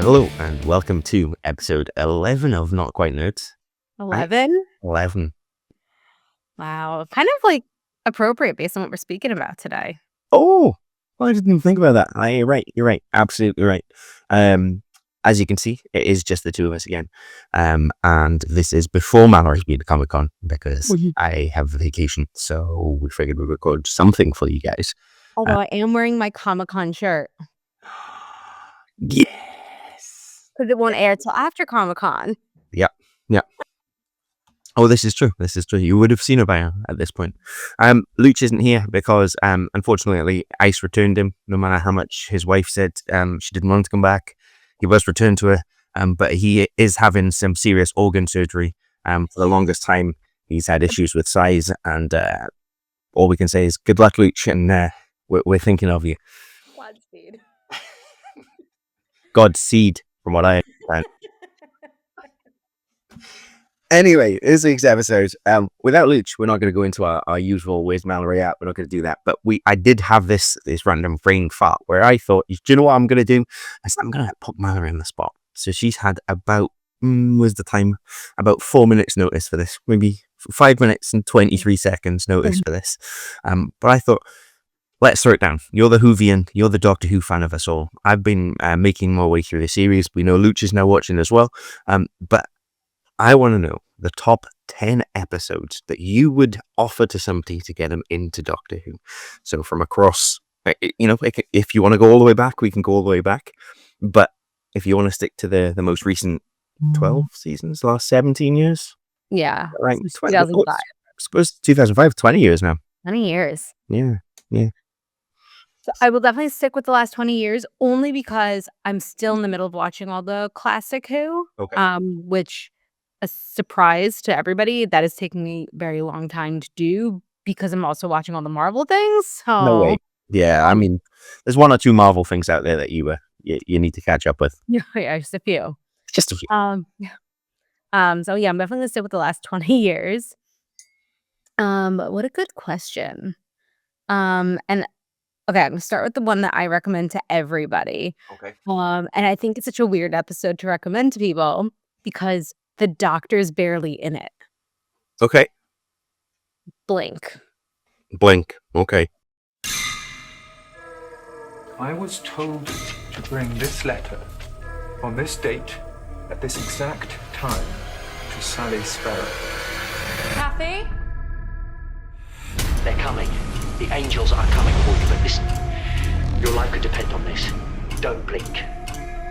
Hello and welcome to episode 11 of Not Quite Nerds. 11? 11. Wow. Kind of like appropriate based on what we're speaking about today. Oh, well, I didn't even think about that. You're right. Absolutely right. As you can see, it is just the two of us again. And this is before Mallory's been to Comic-Con because I have a vacation. So we figured we'd record something for you guys. Although I am wearing my Comic-Con shirt. Yes. Because it won't air till after Comic-Con. Yeah. Oh, this is true. You would have seen it by now at this point. Luch isn't here because, unfortunately, ICE returned him. No matter how much his wife said she didn't want to come back, he was returned to her. But he is having some serious organ surgery. For the longest time, he's had issues with size, and all we can say is good luck, Luch, and we're thinking of you. Godspeed. Godspeed, from what I understand. Anyway, this week's episode, without Luch, we're not going to go into our usual where's Mallory at. We're not going to do that. But I did have this random brain fart where I thought, do you know what I'm going to do? I'm going to put Mallory on the spot. So she's had about 4 minutes notice for this. Maybe 5 minutes and 23 seconds notice for this. But I thought, let's throw it down. You're the Whovian. You're the Doctor Who fan of us all. I've been making my way through the series. We know Luch is now watching as well. But I want to know the top 10 episodes that you would offer to somebody to get them into Doctor Who. So from across, if you want to go all the way back, we can go all the way back. But if you want to stick to the most recent 12 seasons, last 17 years. Yeah. Right. 2005. I suppose 2005, 20 years now. 20 years. Yeah. So I will definitely stick with the last 20 years only because I'm still in the middle of watching all the classic Who. Okay. Which a surprise to everybody. That is taking me a very long time to do because I'm also watching all the Marvel things. So. No way. Yeah, I mean, there's one or two Marvel things out there that you need to catch up with. Yeah, just a few. Just a few. So yeah, I'm definitely gonna stick with the last 20 years. What a good question. And okay, I'm gonna start with the one that I recommend to everybody. Okay. And I think it's such a weird episode to recommend to people because the Doctor's barely in it. Okay. Blink. Okay. I was told to bring this letter on this date at this exact time to Sally Sparrow. Kathy? They're coming. The angels are coming for you, but listen, your life could depend on this. Don't blink.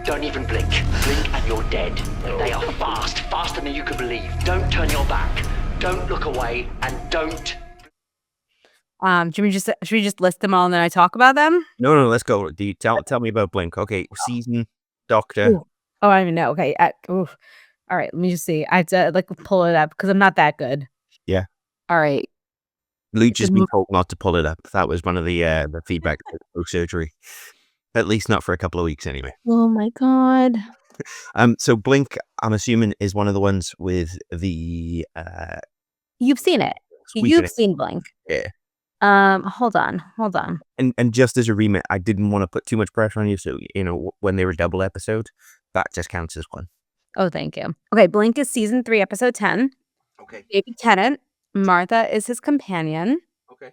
Don't even blink. Blink and you're dead. They are faster than you could believe. Don't turn your back. Don't look away, and don't... Should we just list them all and then I talk about them? No, let's go. Tell me about Blink. Okay, season, Doctor. Ooh. Oh, I don't even know. Okay. All right, let me just see. I have to pull it up because I'm not that good. Yeah. All right. Luch has been told not to pull it up. That was one of the feedback post surgery. At least not for a couple of weeks anyway. Oh my God. So Blink, I'm assuming, is one of the ones with the You've seen it. You've seen Blink. Yeah. Hold on. And just as a remit, I didn't want to put too much pressure on you, so when they were double episode, that just counts as one. Oh, thank you. Okay, Blink is season 3, episode 10. Okay. Baby Tennant. Martha is his companion. Okay.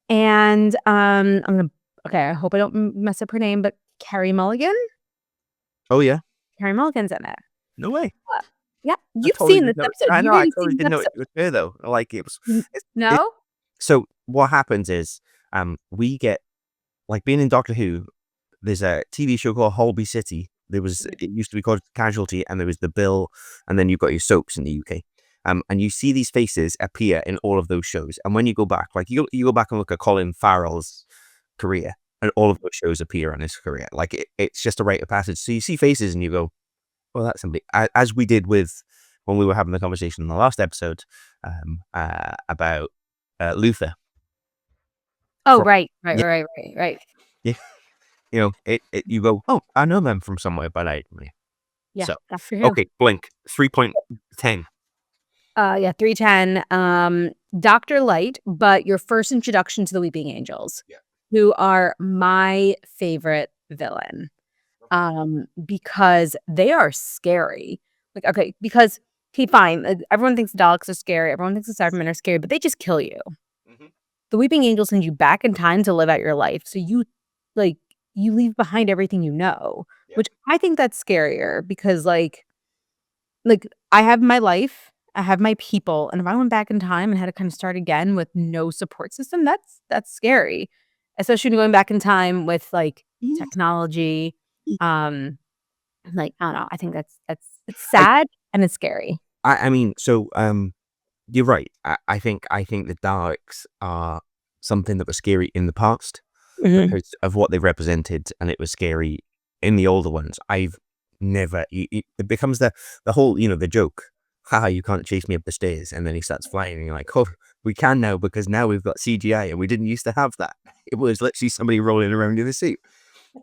And I hope I don't mess up her name, but Carey Mulligan. Oh yeah. Carey Mulligan's in it. No way. Yeah, you've seen this episode. I know. I totally didn't know it was her though. Like it was. No. So what happens is, we get being in Doctor Who. There's a TV show called Holby City. It used to be called Casualty, and there was The Bill, and then you've got your soaps in the UK. And you see these faces appear in all of those shows. And when you go back, you go back and look at Colin Farrell's career, and all of those shows appear on his career. It's just a rite of passage. So you see faces and you go, well, that's somebody. As we did with when we were having the conversation in the last episode about Luther. Oh, right. Yeah. You go, oh, I know them from somewhere, but Yeah, so, that's for who. okay, Blink, 3.10. Yeah, 310. Dr. Light, but your first introduction to the Weeping Angels, who are my favorite villain. because they are scary. Like, okay, because fine, everyone thinks the Daleks are scary, everyone thinks the Cybermen are scary, but they just kill you. The Weeping Angels send you back in time to live out your life, so you leave behind everything you know, which I think that's scarier because like I have my life, I have my people, and if I went back in time and had to kind of start again with no support system, that's scary, especially going back in time with like technology. Like I don't know, I think that's it's sad and it's scary. I mean, so you're right. I think the Daleks are something that was scary in the past because of what they represented, and it was scary in the older ones. I've never. It becomes the whole, the joke. Haha, you can't chase me up the stairs, and then he starts flying, and you're like, oh, we can now because now we've got CGI, and we didn't used to have that. It was literally somebody rolling around in a suit.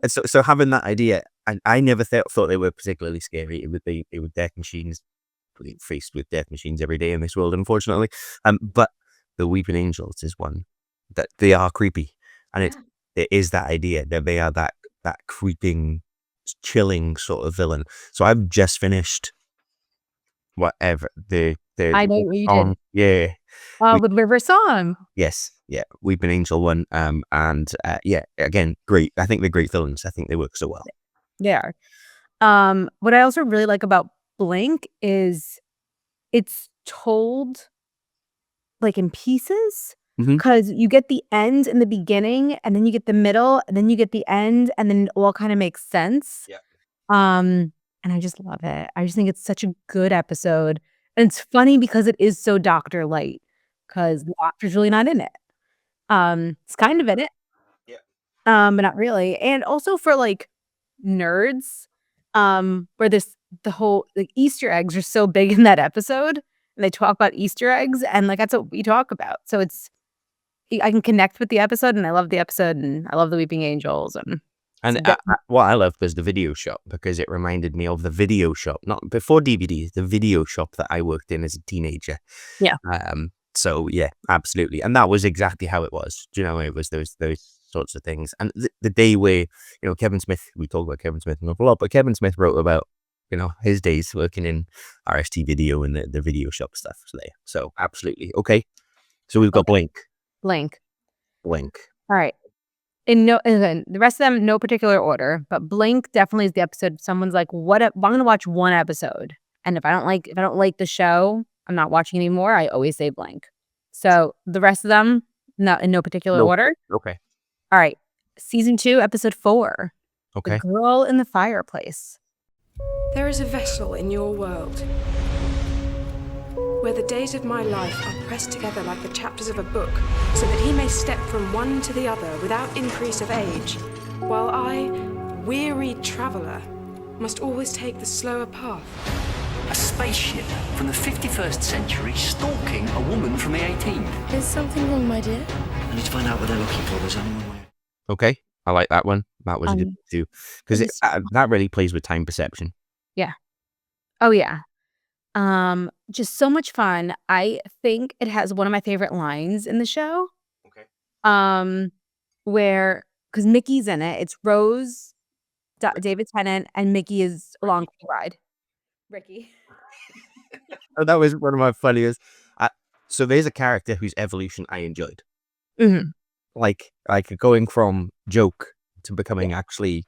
And so having that idea, and I never thought they were particularly scary. They were death machines, faced with death machines every day in this world, unfortunately. But the Weeping Angels is one that they are creepy, and it is that idea that they are that creeping, chilling sort of villain. So I've just finished whatever the I know what you did. Yeah. With River Song. Yes, yeah, Weeping Angel one, and yeah, again, great. I think they're great villains. I think they work so well. They are. What I also really like about Blink is it's told like in pieces, because you get the end in the beginning, and then you get the middle, and then you get the end, and then it all kind of makes sense. Yeah. And I just love it. I just think it's such a good episode, and it's funny because it is so Doctor light, because the Doctor's really not in it. It's kind of in it. Yeah. But not really. And also for like nerds, where the whole like Easter eggs are so big in that episode, and they talk about Easter eggs, and like that's what we talk about. So I can connect with the episode, and I love the episode, and I love the Weeping Angels, and what I loved was the video shop, because it reminded me of the video shop, not before DVDs, the video shop that I worked in as a teenager. Yeah. So yeah, absolutely, and that was exactly how it was. Do you know, it was those sorts of things, and the day where Kevin Smith, we talk about Kevin Smith an awful lot, but Kevin Smith wrote about his days working in RST Video and the video shop stuff there. So absolutely okay. So we've got Blink. All right. And the rest of them, no particular order, but Blink definitely is the episode. If someone's like, I'm going to watch one episode, and if I don't like the show, I'm not watching anymore. I always say Blink. So the rest of them, not in no particular order. Okay. All right. Season 2, episode 4. Okay. The Girl in the Fireplace. There is a vessel in your world where the days of my life are pressed together like the chapters of a book, so that he may step from one to the other without increase of age, while I, weary traveller, must always take the slower path. A spaceship from the 51st century stalking a woman from the 18th. Is something wrong, my dear? I need to find out what they're looking for. There's only one way. Okay, I like that one. That was a good one too, because that really plays with time perception. Yeah. Oh yeah. Just so much fun. I think it has one of my favorite lines in the show. Okay. Where, because Mickey's in it. It's Rose, David Tennant, and Mickey is along for the ride. Ricky. Oh, that was one of my funniest. So there's a character whose evolution I enjoyed. Mm-hmm. Like going from joke to becoming actually,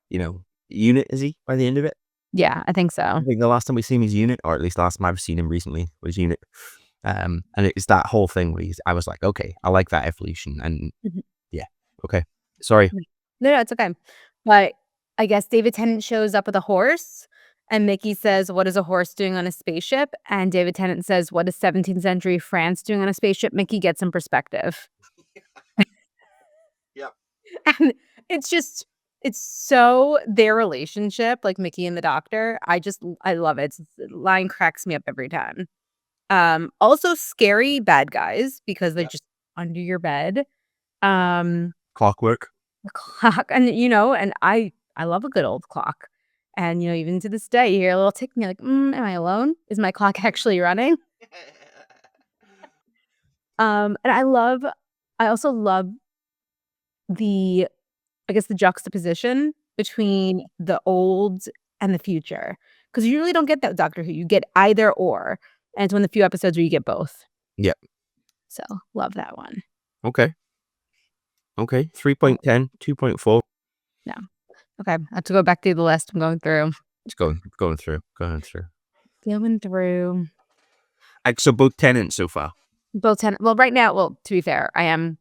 Unit, is he by the end of it? Yeah, I think so. I think the last time we seen him is Unit, or at least last time I've seen him recently was Unit. And it's that whole thing where I was like, okay, I like that evolution. And yeah, okay. Sorry. No, it's okay. But I guess David Tennant shows up with a horse, and Mickey says, what is a horse doing on a spaceship? And David Tennant says, what is 17th century France doing on a spaceship? Mickey gets some perspective. Yeah. And it's so their relationship, like Mickey and the Doctor. I love it. The line cracks me up every time. Also scary bad guys, because they're just under your bed. Clockwork. The clock, and and I love a good old clock. And even to this day, you hear a little tick, and you're like, am I alone? Is my clock actually running? And I also love the juxtaposition between the old and the future. Because you really don't get that with Doctor Who. You get either or. And it's one of the few episodes where you get both. Yep. So, love that one. Okay. 3.10, 2.4. Yeah. Okay. I have to go back through the list. I'm going through. It's going through. Going through. So both Tennant so far. Both 10. Well, right now, to be fair, I am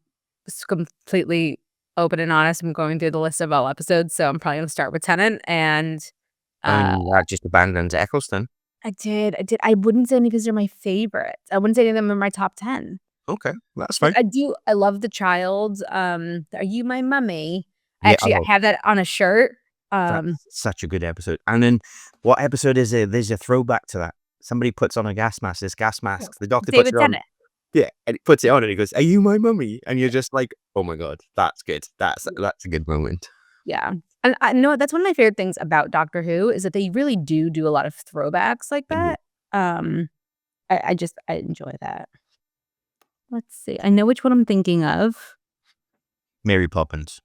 completely open and honest. I'm going through the list of all episodes, so I'm probably going to start with Tennant. And that just abandoned Eccleston. I did. I wouldn't say any because they're my favorites. I wouldn't say any of them are my top 10. Okay, that's fine. I love the child. Are you my mummy? Yeah, Actually, I have that on a shirt. That's such a good episode. And then what episode is it? There's a throwback to that. Somebody puts on a gas mask. This gas mask. The doctor puts David it on. Tennant. Yeah, and he puts it on and he goes, "Are you my mummy?" And you're just like, "Oh my god, that's good. That's a good moment." Yeah. And I know that's one of my favorite things about Doctor Who is that they really do a lot of throwbacks like that. I enjoy that. Let's see. I know which one I'm thinking of. Mary Poppins.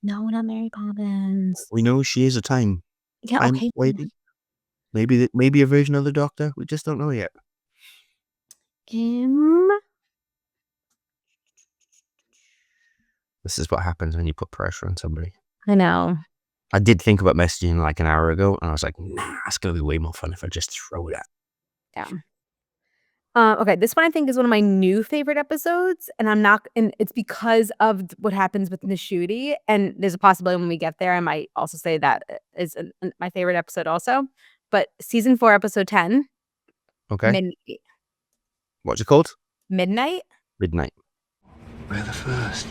No, not Mary Poppins. We know she is a time Okay. lady. Maybe a version of the Doctor. We just don't know yet. This is what happens when you put pressure on somebody. I know. I did think about messaging like an hour ago, and I was like, nah, it's going to be way more fun if I just throw it out. Yeah. Okay, this one I think is one of my new favorite episodes, and it's because of what happens with Nishudi, and there's a possibility when we get there, I might also say that is my favorite episode also, but season 4, episode 10. Okay. Midnight. What's it called? Midnight. Midnight. We're the first.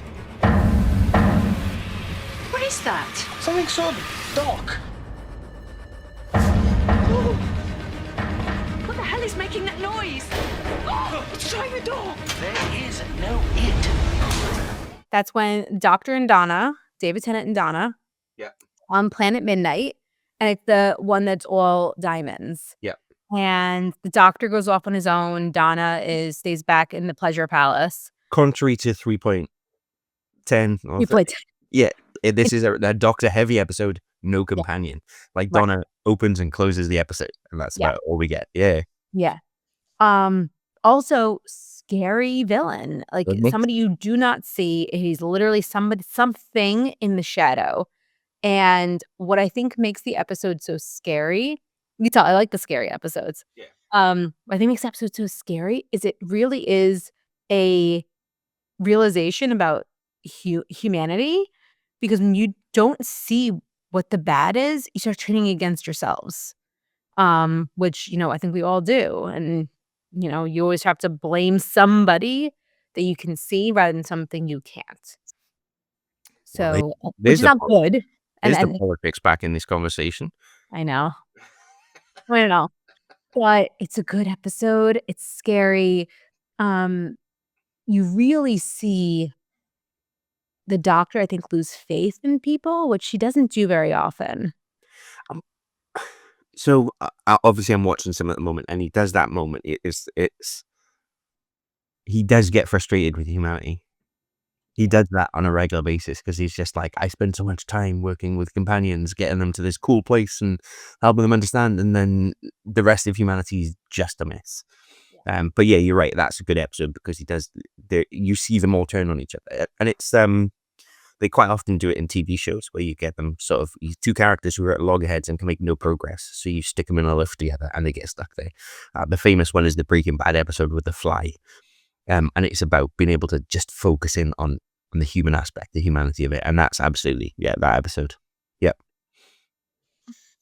What is that? Something so dark. What the hell is making that noise? Oh, it's shutting the door. There is no it. That's when Doctor and Donna, David Tennant and Donna, on Planet Midnight, and it's the one that's all diamonds. Yeah. And the Doctor goes off on his own. Donna stays back in the Pleasure Palace. Contrary to 3.10. You played. Yeah, this is a Doctor-heavy episode. No companion. Like Donna opens and closes the episode, and that's about all we get. Yeah. Yeah. Also, scary villain. Like somebody you do not see. He's literally something in the shadow. And what I think makes the episode so scary, you can tell I like the scary episodes. Yeah. What I think makes the episode so scary is it really is a realization about humanity, because when you don't see what the bad is, you start turning against yourselves. Which, I think we all do. And, you always have to blame somebody that you can see rather than something you can't. So, which is not good. There's the politics back in this conversation. I know. I don't know. But it's a good episode. It's scary. You really see the Doctor, I think, lose faith in people, which she doesn't do very often. So obviously I'm watching some at the moment, and he does that moment. He does get frustrated with humanity. He does that on a regular basis because he's just like, I spend so much time working with companions, getting them to this cool place and helping them understand, and then the rest of humanity is just a mess. But yeah, you're right. That's a good episode because he does. You see them all turn on each other, and it's they quite often do it in TV shows where you get them sort of two characters who are at loggerheads and can make no progress. So you stick them in a lift together and they get stuck there. The famous one is the Breaking Bad episode with the fly, and it's about being able to just focus in on the human aspect, the humanity of it, and that's absolutely that episode. Yep.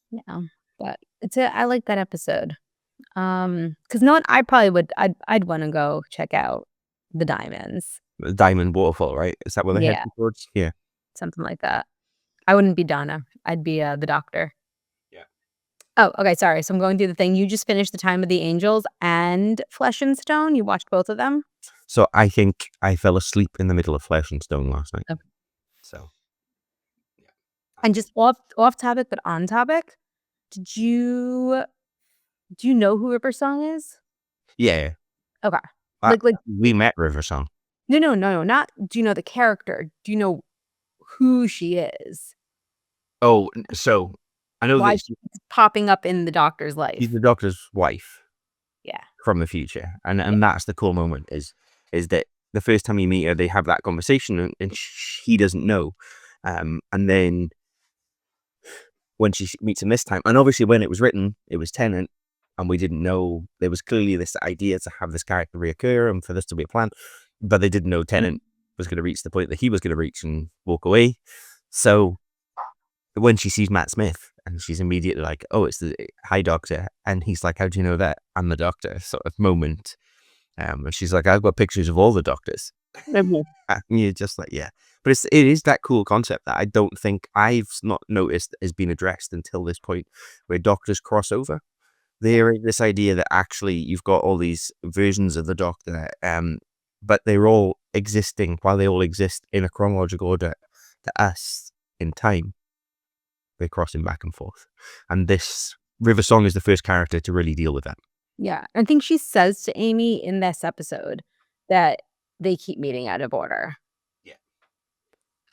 Yeah, but I like that episode. Because no one, I'd want to go check out the diamonds. The Diamond Waterfall, right? Is that what they're heading towards? Yeah. Something like that. I wouldn't be Donna. I'd be the Doctor. Yeah. Oh, okay. Sorry. So I'm going through the thing. You just finished The Time of the Angels and Flesh and Stone. You watched both of them? So I think I fell asleep in the middle of Flesh and Stone last night. Okay. So. Yeah. And just off topic, but on topic, do you know who River Song is? Yeah. Okay. Like we met River Song. No. Not. Do you know the character? Do you know who she is? Oh, so I know Why that she's popping up in the Doctor's life. she's the Doctor's wife. Yeah. From the future, and that's the cool moment is that the first time you meet her, they have that conversation, and he doesn't know, and then when she meets him this time, and obviously when it was written, it was Tennant, and we didn't know there was clearly this idea to have this character reoccur and for this to be a plan, but they didn't know Tennant was going to reach the point that he was going to reach and walk away. So when she sees Matt Smith, and she's immediately like, "Oh, it's the hi Doctor," and he's like, "How do you know that I'm the Doctor?" Sort of moment. And she's like, "I've got pictures of all the Doctors." And you're just like, yeah. But it is that cool concept that I don't think I've not noticed has been addressed until this point, where Doctors cross over. There is this idea that actually you've got all these versions of the Doctor, but they're all existing, while they all exist in a chronological order to us in time, they're crossing back and forth. And this River Song is the first character to really deal with that. Yeah. I think she says to Amy in this episode that they keep meeting out of order. Yeah.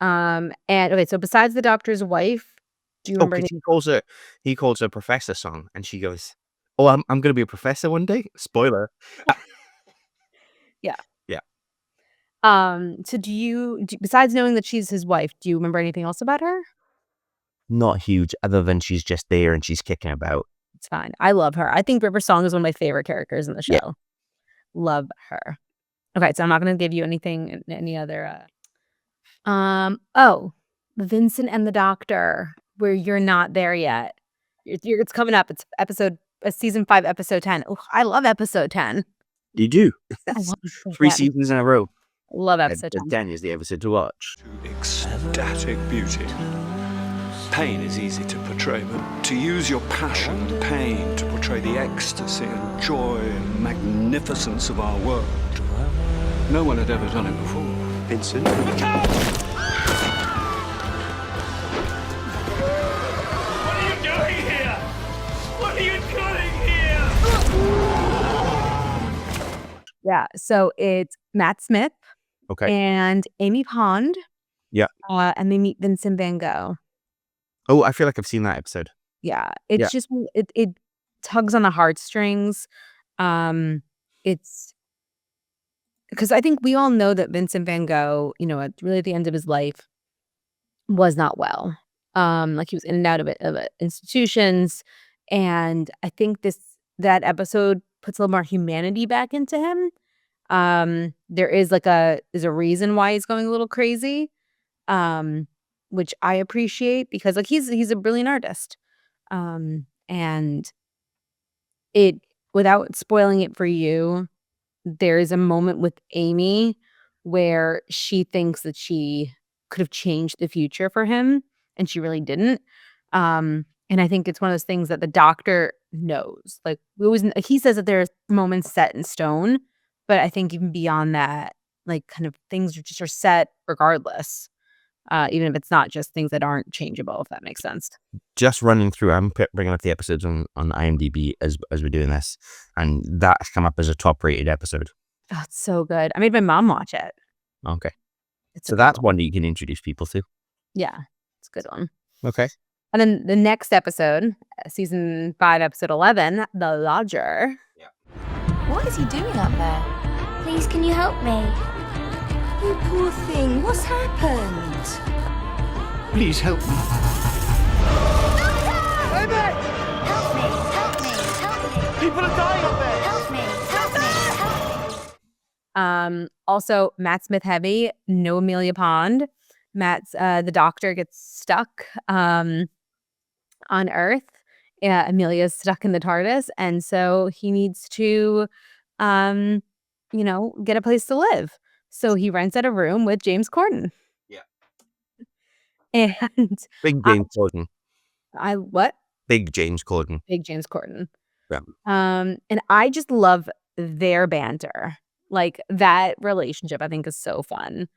And okay, so besides the Doctor's wife, do you remember because anything? he calls her Professor Song, and she goes, "Oh, I'm going to be a professor one day." Spoiler. Yeah. Yeah. So besides knowing that she's his wife, do you remember anything else about her? Not huge, other than she's just there and she's kicking about. It's fine. I love her. I think River Song is one of my favorite characters in the show. Yeah. Love her. Okay, so I'm not going to give you any other. Oh, Vincent and the Doctor, where you're not there yet. It's coming up. It's season 5, episode 10. Oh, I love episode 10. You do. I love episode 3 10. seasons in a row. Love episode 10. 10 is the episode to watch. Ecstatic beauty. Pain is easy to portray, but to use your passion and pain to portray the ecstasy and joy and magnificence of our world, no one had ever done it before. Vincent? Look out! What are you doing here? What are you doing here? Yeah, so it's Matt Smith Okay. and Amy Pond. Yeah. And they meet Vincent Van Gogh. Oh, I feel like I've seen that episode. Yeah, it's Yeah. just it tugs on the heartstrings. It's because I think we all know that Vincent Van Gogh, at the end of his life, was not well. Like he was in and out of institutions, and I think that episode puts a little more humanity back into him. There is there's a reason why he's going a little crazy. Which I appreciate because he's a brilliant artist. And without spoiling it for you, there is a moment with Amy where she thinks that she could have changed the future for him, and she really didn't. And I think it's one of those things that the Doctor knows. Like he says that there's moments set in stone, but I think even beyond that, kind of things are set regardless. Even if it's not just things that aren't changeable, if that makes sense. Just running through, I'm bringing up the episodes on IMDb as we're doing this, and that's come up as a top-rated episode. Oh, it's so good. I made my mom watch it. Okay. It's So a that's good one that you can introduce people to. Yeah, it's a good one. Okay. And then the next episode, season 5, episode 11, The Lodger. What is he doing up there? Please, can you help me? You poor thing, what's happened? Please help me. Help me, help me, help me. People are dying up there. Help me, help me, help me. Also, Matt Smith heavy, no Amelia Pond. The Doctor gets stuck on Earth. Amelia's stuck in the TARDIS, and so he needs to, get a place to live. So he rents out a room with James Corden. Yeah. And Big James Corden. what? Big James Corden. Big James Corden. Yeah. And I just love their banter. Like that relationship, I think is so fun.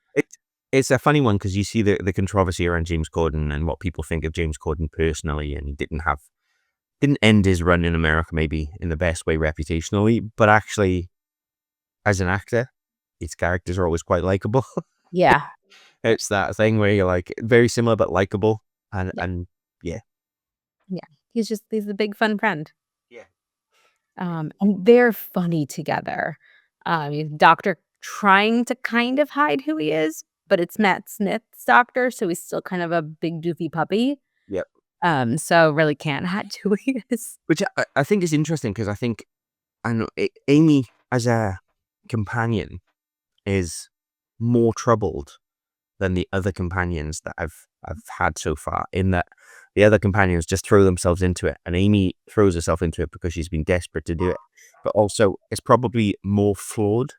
It's a funny one because you see the controversy around James Corden and what people think of James Corden personally, and he didn't end his run in America maybe in the best way reputationally, but actually as an actor, his characters are always quite likable. Yeah. It's that thing where you're like very similar but likable, and Yeah. He's a big fun friend. Yeah. And they're funny together. Doctor trying to kind of hide who he is, but it's Matt Smith's doctor, so he's still kind of a big doofy puppy. Yep. So really can't hide who he is. Which I think is interesting because I think Amy as a companion is more troubled than the other companions that I've had so far, in that the other companions just throw themselves into it, and Amy throws herself into it because she's been desperate to do it. But also, it's probably more flawed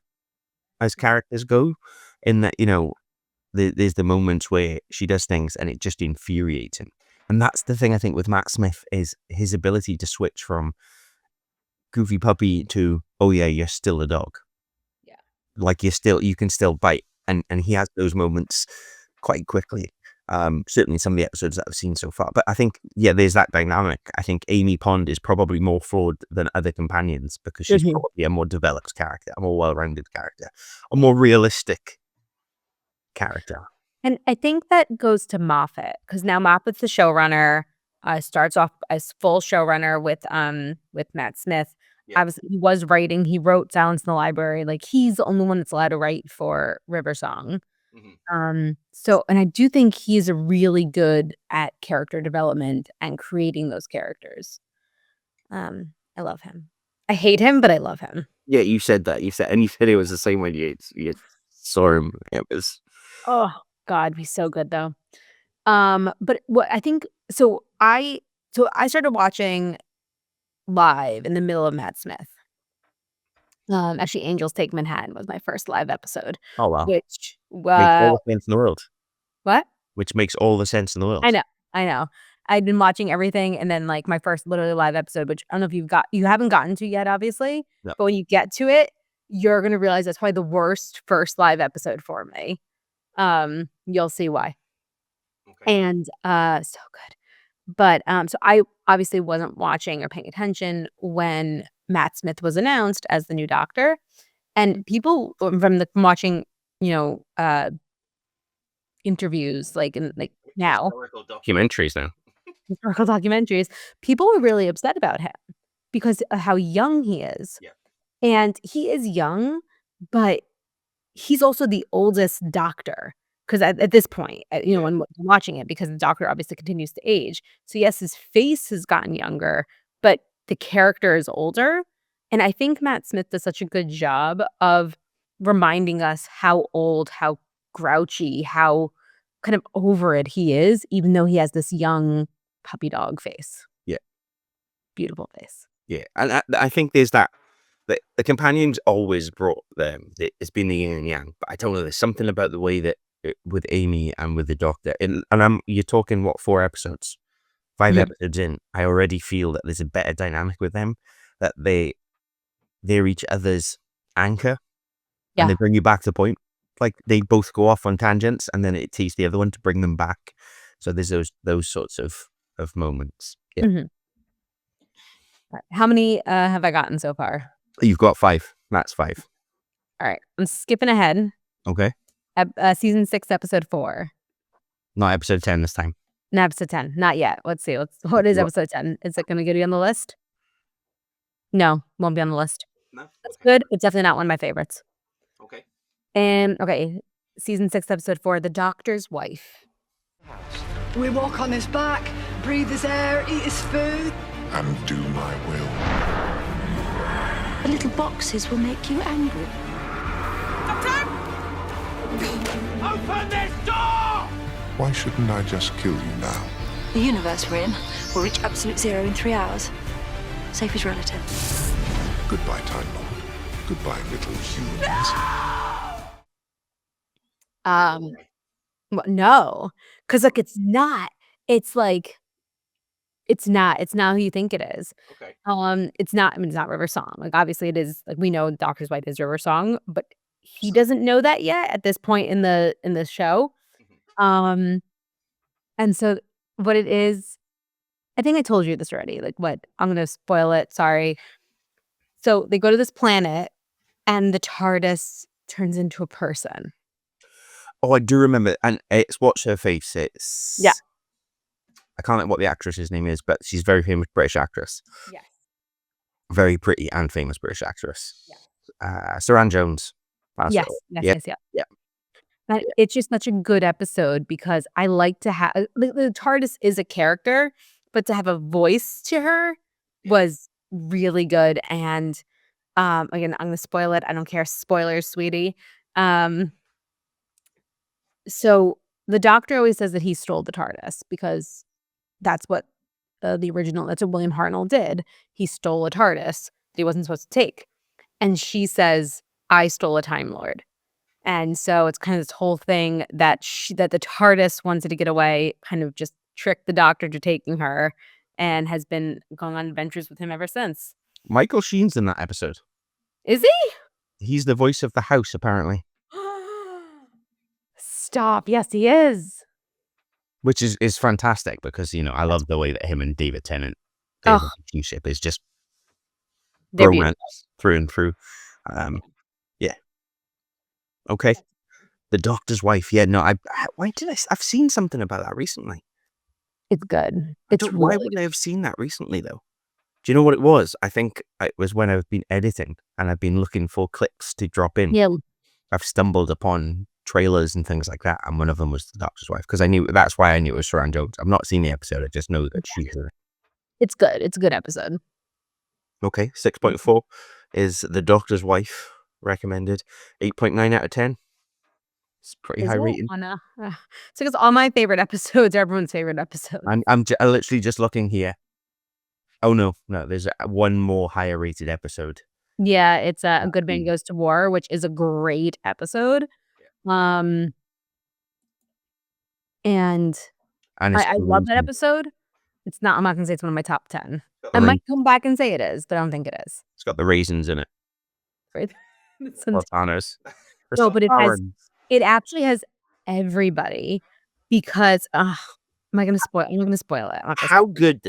as characters go, in that, there's the moments where she does things and it just infuriates him. And that's the thing I think with Matt Smith, is his ability to switch from goofy puppy to, oh yeah, you're still a dog. Yeah. Like you can still bite. And he has those moments quite quickly. Certainly some of the episodes that I've seen so far. But I think, there's that dynamic. I think Amy Pond is probably more flawed than other companions because she's probably a more developed character, a more well-rounded character, a more realistic character. And I think that goes to Moffat, because now Moffat's the showrunner. Starts off as full showrunner with Matt Smith. Yeah. Obviously, he was writing. He wrote Silence in the Library. Like, he's the only one that's allowed to write for River Song. So, and I do think he's really good at character development and creating those characters. I love him. I hate him, but I love him. Yeah, you said that. You said it was the same when you saw him. It was. Oh God, he's so good though. But what I think, so I started watching live in the middle of Matt Smith. Actually, Angels Take Manhattan was my first live episode. Oh wow! Which makes all the sense in the world. What? Which makes all the sense in the world. I know. I'd been watching everything, and then like my first literally live episode, which I don't know if you haven't gotten to yet, obviously. No. But when you get to it, you're gonna realize that's probably the worst first live episode for me. You'll see why. Okay. And so good. But so I obviously wasn't watching or paying attention when Matt Smith was announced as the new doctor, and people from watching, interviews now, historical documentaries, people were really upset about him because of how young he is. Yeah. And he is young, but he's also the oldest doctor. Because at this point, when watching it, because the doctor obviously continues to age. So yes, his face has gotten younger, but the character is older. And I think Matt Smith does such a good job of reminding us how old, how grouchy, how kind of over it he is, even though he has this young puppy dog face. Yeah. Beautiful face. Yeah. And I think there's that. The companions always brought them. It's been the yin and yang. But I don't know. There's something about the way that with Amy and with the doctor, and you're talking 4 episodes, 5 episodes in, I already feel that there's a better dynamic with them, that they're each other's anchor, and they bring you back to the point. Like they both go off on tangents, and then it takes the other one to bring them back. So there's those sorts of moments. Yeah. Mm-hmm. Right. How many have I gotten so far? You've got 5. That's 5. All right, I'm skipping ahead. Okay. Season 6, episode 4. Not episode 10 this time. No, episode 10. Not yet. Let's see. What is episode 10? Is it going to get you on the list? No, won't be on the list. No. That's good. It's definitely not one of my favorites. Okay. And season 6, episode 4, The Doctor's Wife. We walk on his back, breathe his air, eat his food, and do my will. The little boxes will make you angry. Open this door! Why shouldn't I just kill you now? The universe we're in will reach absolute zero in 3 hours. Safe is relative. Goodbye, Time Lord. Goodbye, little humans. No, because it's not. It's like, it's not who you think it is. Okay. It's not. I mean, it's not River Song. Like obviously, it is. Like we know, Doctor's Wife is River Song, but he doesn't know that yet at this point in the show. And so what it is, I think I told you this already. Like what? I'm gonna spoil it. Sorry. So they go to this planet, and the TARDIS turns into a person. Oh, I do remember, and it's What's Her Face. It's I can't remember what the actress's name is, but she's a very famous British actress. Yes. Very pretty and famous British actress. Yeah. Saran Jones. That's Yes. it. Yes. Yeah. Yes. Yeah. But it's just such a good episode because I like to have the TARDIS is a character, but to have a voice to her was really good. And again, I'm gonna spoil it. I don't care. Spoilers, sweetie. So the Doctor always says that he stole the TARDIS because that's what that's what William Hartnell did. He stole a TARDIS that he wasn't supposed to take. And she says, I stole a Time Lord. And so it's kind of this whole thing that that the TARDIS wanted to get away, kind of just tricked the Doctor to taking her, and has been going on adventures with him ever since. Michael Sheen's in that episode. Is he? He's the voice of the house, apparently. Stop. Yes, he is. Which is fantastic because, I love the way that him and David Tennant, their relationship is just romance through and through. Yeah. Okay. The Doctor's Wife. Yeah, no, I've seen something about that recently. It's good. Why would I have seen that recently, though? Do you know what it was? I think it was when I've been editing and I've been looking for clips to drop in. Yeah. I've stumbled upon trailers and things like that, and one of them was The Doctor's Wife, because that's why I knew it was Saran Jones. I've not seen the episode, I just know that she's in it. It's good. It's a good episode. Okay, 6.4 is The Doctor's Wife, recommended. 8.9 out of 10. It's pretty high rating. It's because all my favorite episodes are everyone's favorite episodes. I'm literally just looking here. Oh, no, there's one more higher rated episode. Yeah, it's A Good Man Goes to War, which is a great episode. And I love that episode. I'm not gonna say it's one of my top 10. I might come back and say it is, but I don't think it is. It's got the raisins in it. Right? Sultanas. No, but it actually has everybody because I'm not gonna spoil it. How good,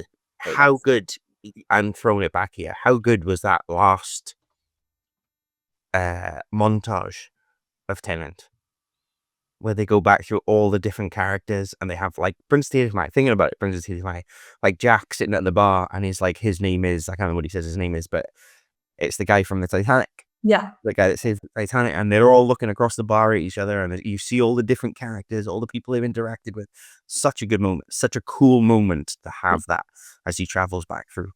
I'm throwing it back here. How good was that last montage of Tennant, where they go back through all the different characters and they have brings tears to my thinking about it brings tears to my Jack sitting at the bar and he's his name is, I can't remember what he says his name is, but it's the guy from the Titanic. Yeah. The guy that says Titanic, and they're all looking across the bar at each other and you see all the different characters, all the people they've interacted with. Such a good moment, such a cool moment to have that as he travels back through.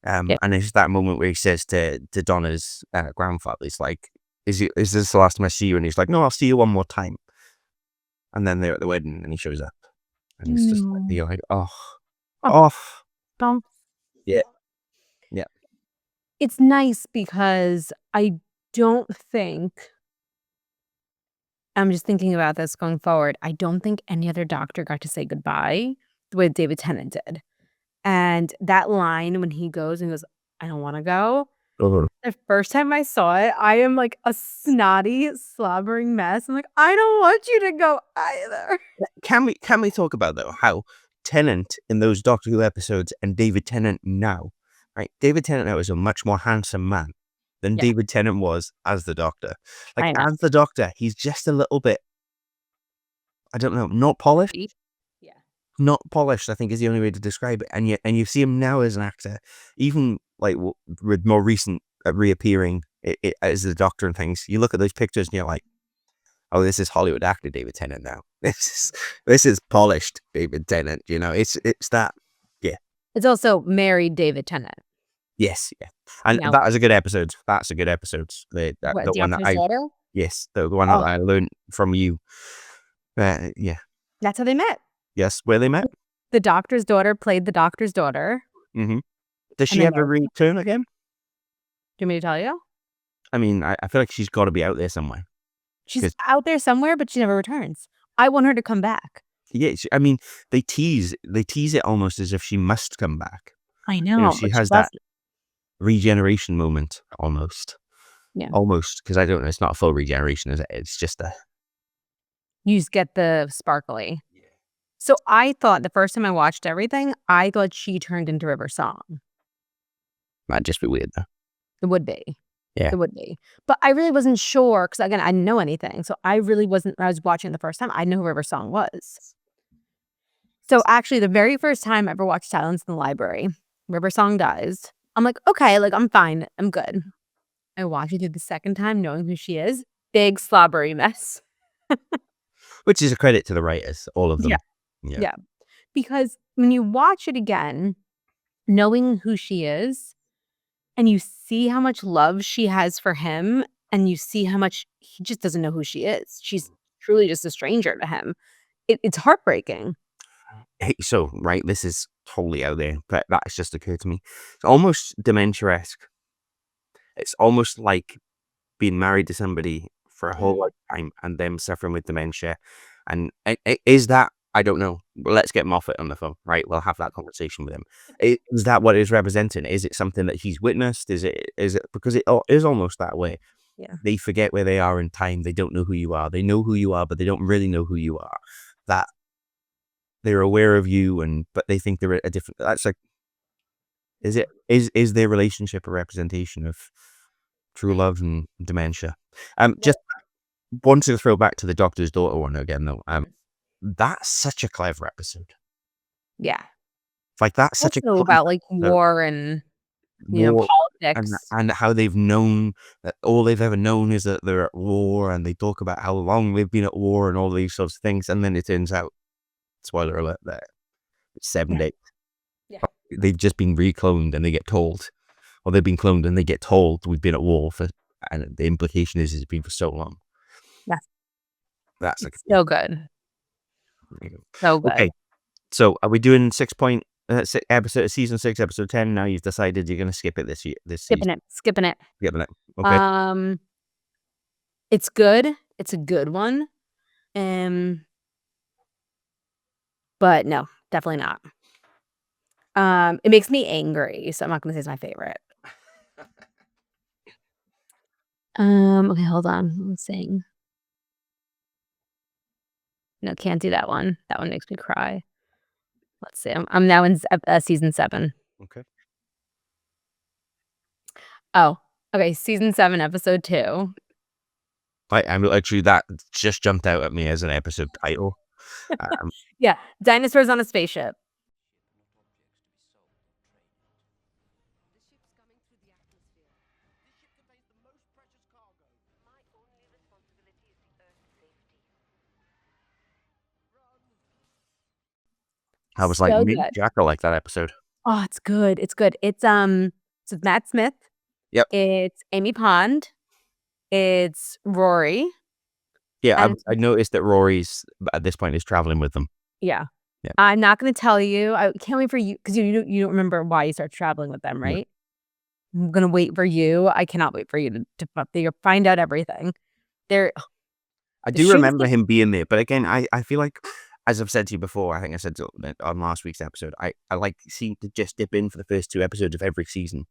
And it's that moment where he says to Donna's grandfather, he's like, is this the last time I see you? And he's like, no, I'll see you one more time. And then they're at the wedding and he shows up. And it's just you're like, Yeah. Yeah. It's nice because I don't think, I'm just thinking about this going forward, I don't think any other Doctor got to say goodbye the way David Tennant did. And that line when he goes, I don't want to go. The first time I saw it, I am like a snotty, slobbering mess. I'm like, I don't want you to go either. Can we talk about, though, how Tennant in those Doctor Who episodes and David Tennant now, right? David Tennant now is a much more handsome man than David Tennant was as the Doctor. As the Doctor, he's just a little bit, I don't know, not polished. Yeah. Not polished, I think, is the only way to describe it. And you see him now as an actor, even with more recent reappearing as the Doctor and things. You look at those pictures and you're like, oh, this is Hollywood actor David Tennant now. This is polished David Tennant. It's that. Yeah. It's also married David Tennant. Yes, yeah. And that is a good episode. That's a good episode. The one that the one that I learned from you. Yeah. That's how they met. Yes, where they met. The Doctor's daughter played the Doctor's daughter. Mm-hmm. Does she ever return again? Do you want me to tell you? I mean, I feel like she's got to be out there somewhere. She's out there somewhere, but she never returns. I want her to come back. Yeah, I mean, they tease it almost as if she must come back. I know. She has that regeneration moment almost. Yeah. Almost, because I don't know, it's not a full regeneration, is it? It's just a... You just get the sparkly. Yeah. So I thought the first time I watched everything, I thought she turned into River Song. That'd just be weird, though. It would be. Yeah. It would be. But I really wasn't sure, because again, I didn't know anything. So I really wasn't, when I was watching it the first time, I didn't know who River Song was. So actually, the very first time I ever watched Silence in the Library, River Song dies. I'm like, okay, like I'm fine. I'm good. I watch it through the second time, knowing who she is. Big slobbery mess. Which is a credit to the writers, all of them. Yeah. Because when you watch it again, knowing who she is, and you see how much love she has for him, and you see how much he just doesn't know who she is. She's truly just a stranger to him. It's heartbreaking. Hey, so, right, this is totally out there, but that's just occurred to me. It's almost dementia-esque. It's almost like being married to somebody for a whole lifetime and them suffering with dementia. And is that, I don't know. Let's get Moffat on the phone, right? We'll have that conversation with him. Is that what it's representing? Is it something that he's witnessed? Is it because it is almost that way? Yeah. They forget where they are in time. They don't know who you are. They know who you are, but they don't really know who you are. That they're aware of you, but they think they're a different. That's like, is their relationship a representation of true love and dementia? Just wanted to throw back to the Doctor's daughter one again, though. That's such a clever episode. Yeah. Like that's such Also about like war and politics, and how they've known that all they've ever known is that they're at war, and they talk about how long they've been at war and all these sorts of things, and then it turns out, spoiler alert, that it's 7 days. Yeah. They've just been recloned and they get told, or they've been cloned and they get told we've been at war for, and the implication is it's been for so long. Yeah. That's like so good. So good. Okay, so are we doing 6 point episode season 6 episode 10? Now you've decided you're going to skip it this season. Skipping it. Okay. It's good. It's a good one. But no, definitely not. It makes me angry, so I'm not gonna say it's my favorite. Okay, hold on. Let's sing. No, can't do that one. That one makes me cry. Let's see. I'm now in season 7. Okay. Oh, okay. Season 7, episode 2. I'm actually, that just jumped out at me as an episode title. Yeah, dinosaurs on a spaceship. I was like, So me, good. Jack, I like that episode. Oh, it's good. It's good. It's Matt Smith. Yep. It's Amy Pond. It's Rory. Yeah, And- I noticed that Rory's at this point is traveling with them. Yeah. Yeah. I'm not going to tell you. I can't wait for you because you don't remember why you start traveling with them, right? I'm going to wait for you. I cannot wait for you to find out everything. I do remember him being there, but again, I feel like, as I've said to you before, I think I said on last week's episode, I like seem to just dip in for the first 2 episodes of every season,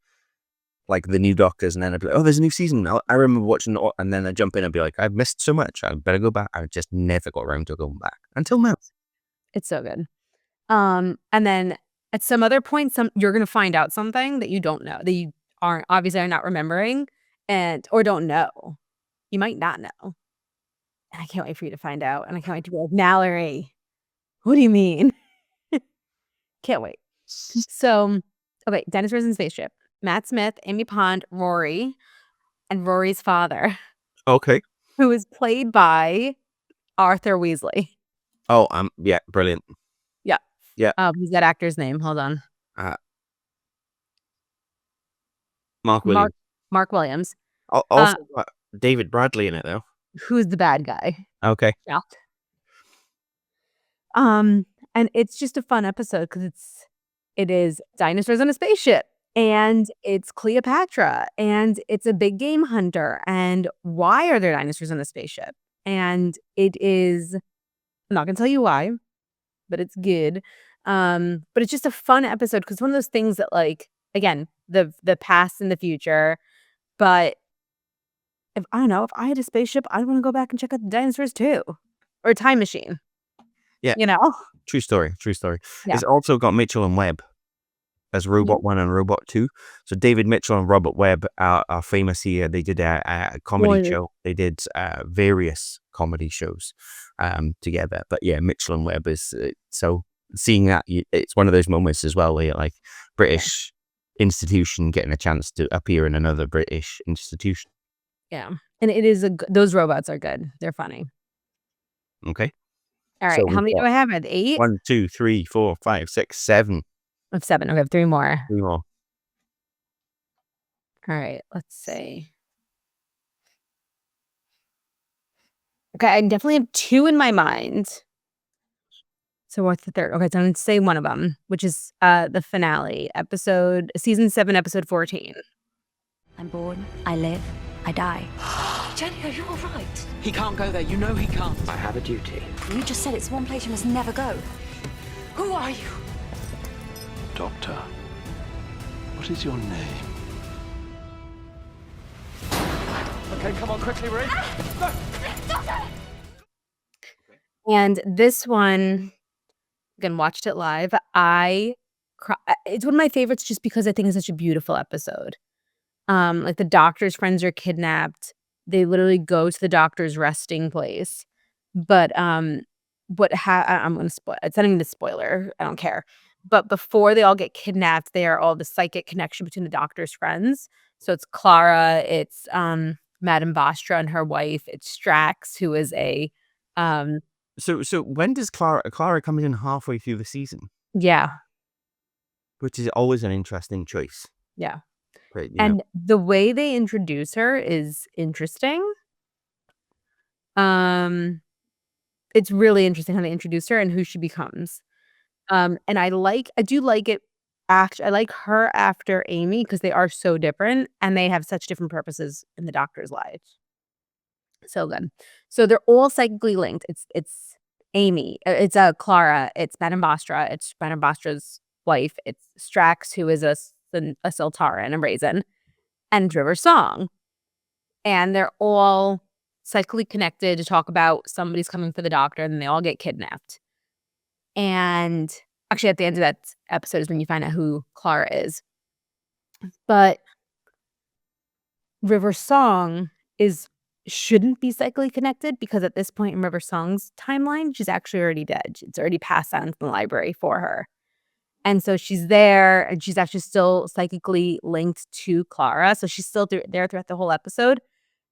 like the new Doctors, and then I'd be like, oh, there's a new season. I remember watching it, and then I jump in and be like, I've missed so much. I better go back. I just never got around to going back until now. It's so good. And then at some other point, you're going to find out something that you don't know, that you obviously are not remembering, or don't know. You might not know. And I can't wait for you to find out. And I can't wait to be like, Mallory, what do you mean? Can't wait. So, okay, dinosaurs in spaceship. Matt Smith, Amy Pond, Rory, and Rory's father. Okay. Who is played by Arthur Weasley. Oh, yeah, brilliant. Yeah. Yeah. Who's that actor's name? Hold on. Mark Williams. Mark Williams. Also got David Bradley in it, though. Who's the bad guy? Okay. Yeah. And it's just a fun episode because it is dinosaurs on a spaceship, and it's Cleopatra, and it's a big game hunter, and why are there dinosaurs on a spaceship? And it is, I'm not gonna tell you why, but it's good. But it's just a fun episode because one of those things that, like, again, the past and the future, but if I had a spaceship, I'd want to go back and check out the dinosaurs too, or a time machine. Yeah. True story. Yeah. It's also got Mitchell and Webb as Robot 1 and Robot 2. So David Mitchell and Robert Webb are famous here. They did a comedy show. They did various comedy shows together. But yeah, Mitchell and Webb is so seeing that, it's one of those moments as well where you're like, British institution getting a chance to appear in another British institution. Yeah. And it is those robots are good. They're funny. Okay. All right. So How we've many do got I have? I have 8? 1, 2, 3, 4, 5, 6, 7. I have 7. Okay, I have 3 more. 3 more. All right. Let's see. Okay, I definitely have 2 in my mind. So what's the third? Okay, so I'm going to say one of them, which is the finale, season 7, episode 14. I'm born, I live, I die. Jenny, are you all right? He can't go there. You know he can't. I have a duty. You just said it's one place you must never go. Who are you? Doctor, what is your name? Okay, come on, quickly, Ray. And this one, again, watched it live. It's one of my favorites just because I think it's such a beautiful episode. Like the doctor's friends are kidnapped. They literally go to the doctor's resting place. But I'm going to spoil. It's not even a spoiler. I don't care. But before they all get kidnapped, they are all the psychic connection between the doctor's friends. So it's Clara, it's Madame Vostra and her wife, it's Strax, who is a So when does Clara come in halfway through the season? Yeah. Which is always an interesting choice. Yeah. But, and the way they introduce her is interesting. It's really interesting how they introduce her and who she becomes. And I do like it. I like her after Amy because they are so different and they have such different purposes in the Doctor's lives. So good. So they're all psychically linked. It's Amy. It's Clara. It's Madame Vostra. It's Madame Vostra's wife. It's Strax, who is a Siltara and a Raisin, and River Song. And they're all psychically connected to talk about somebody's coming for the Doctor, and then they all get kidnapped. And actually, at the end of that episode is when you find out who Clara is. But River Song shouldn't be psychically connected because at this point in River Song's timeline, she's actually already dead. It's already passed on to the library for her. And so she's there, and she's actually still psychically linked to Clara. So she's still there throughout the whole episode.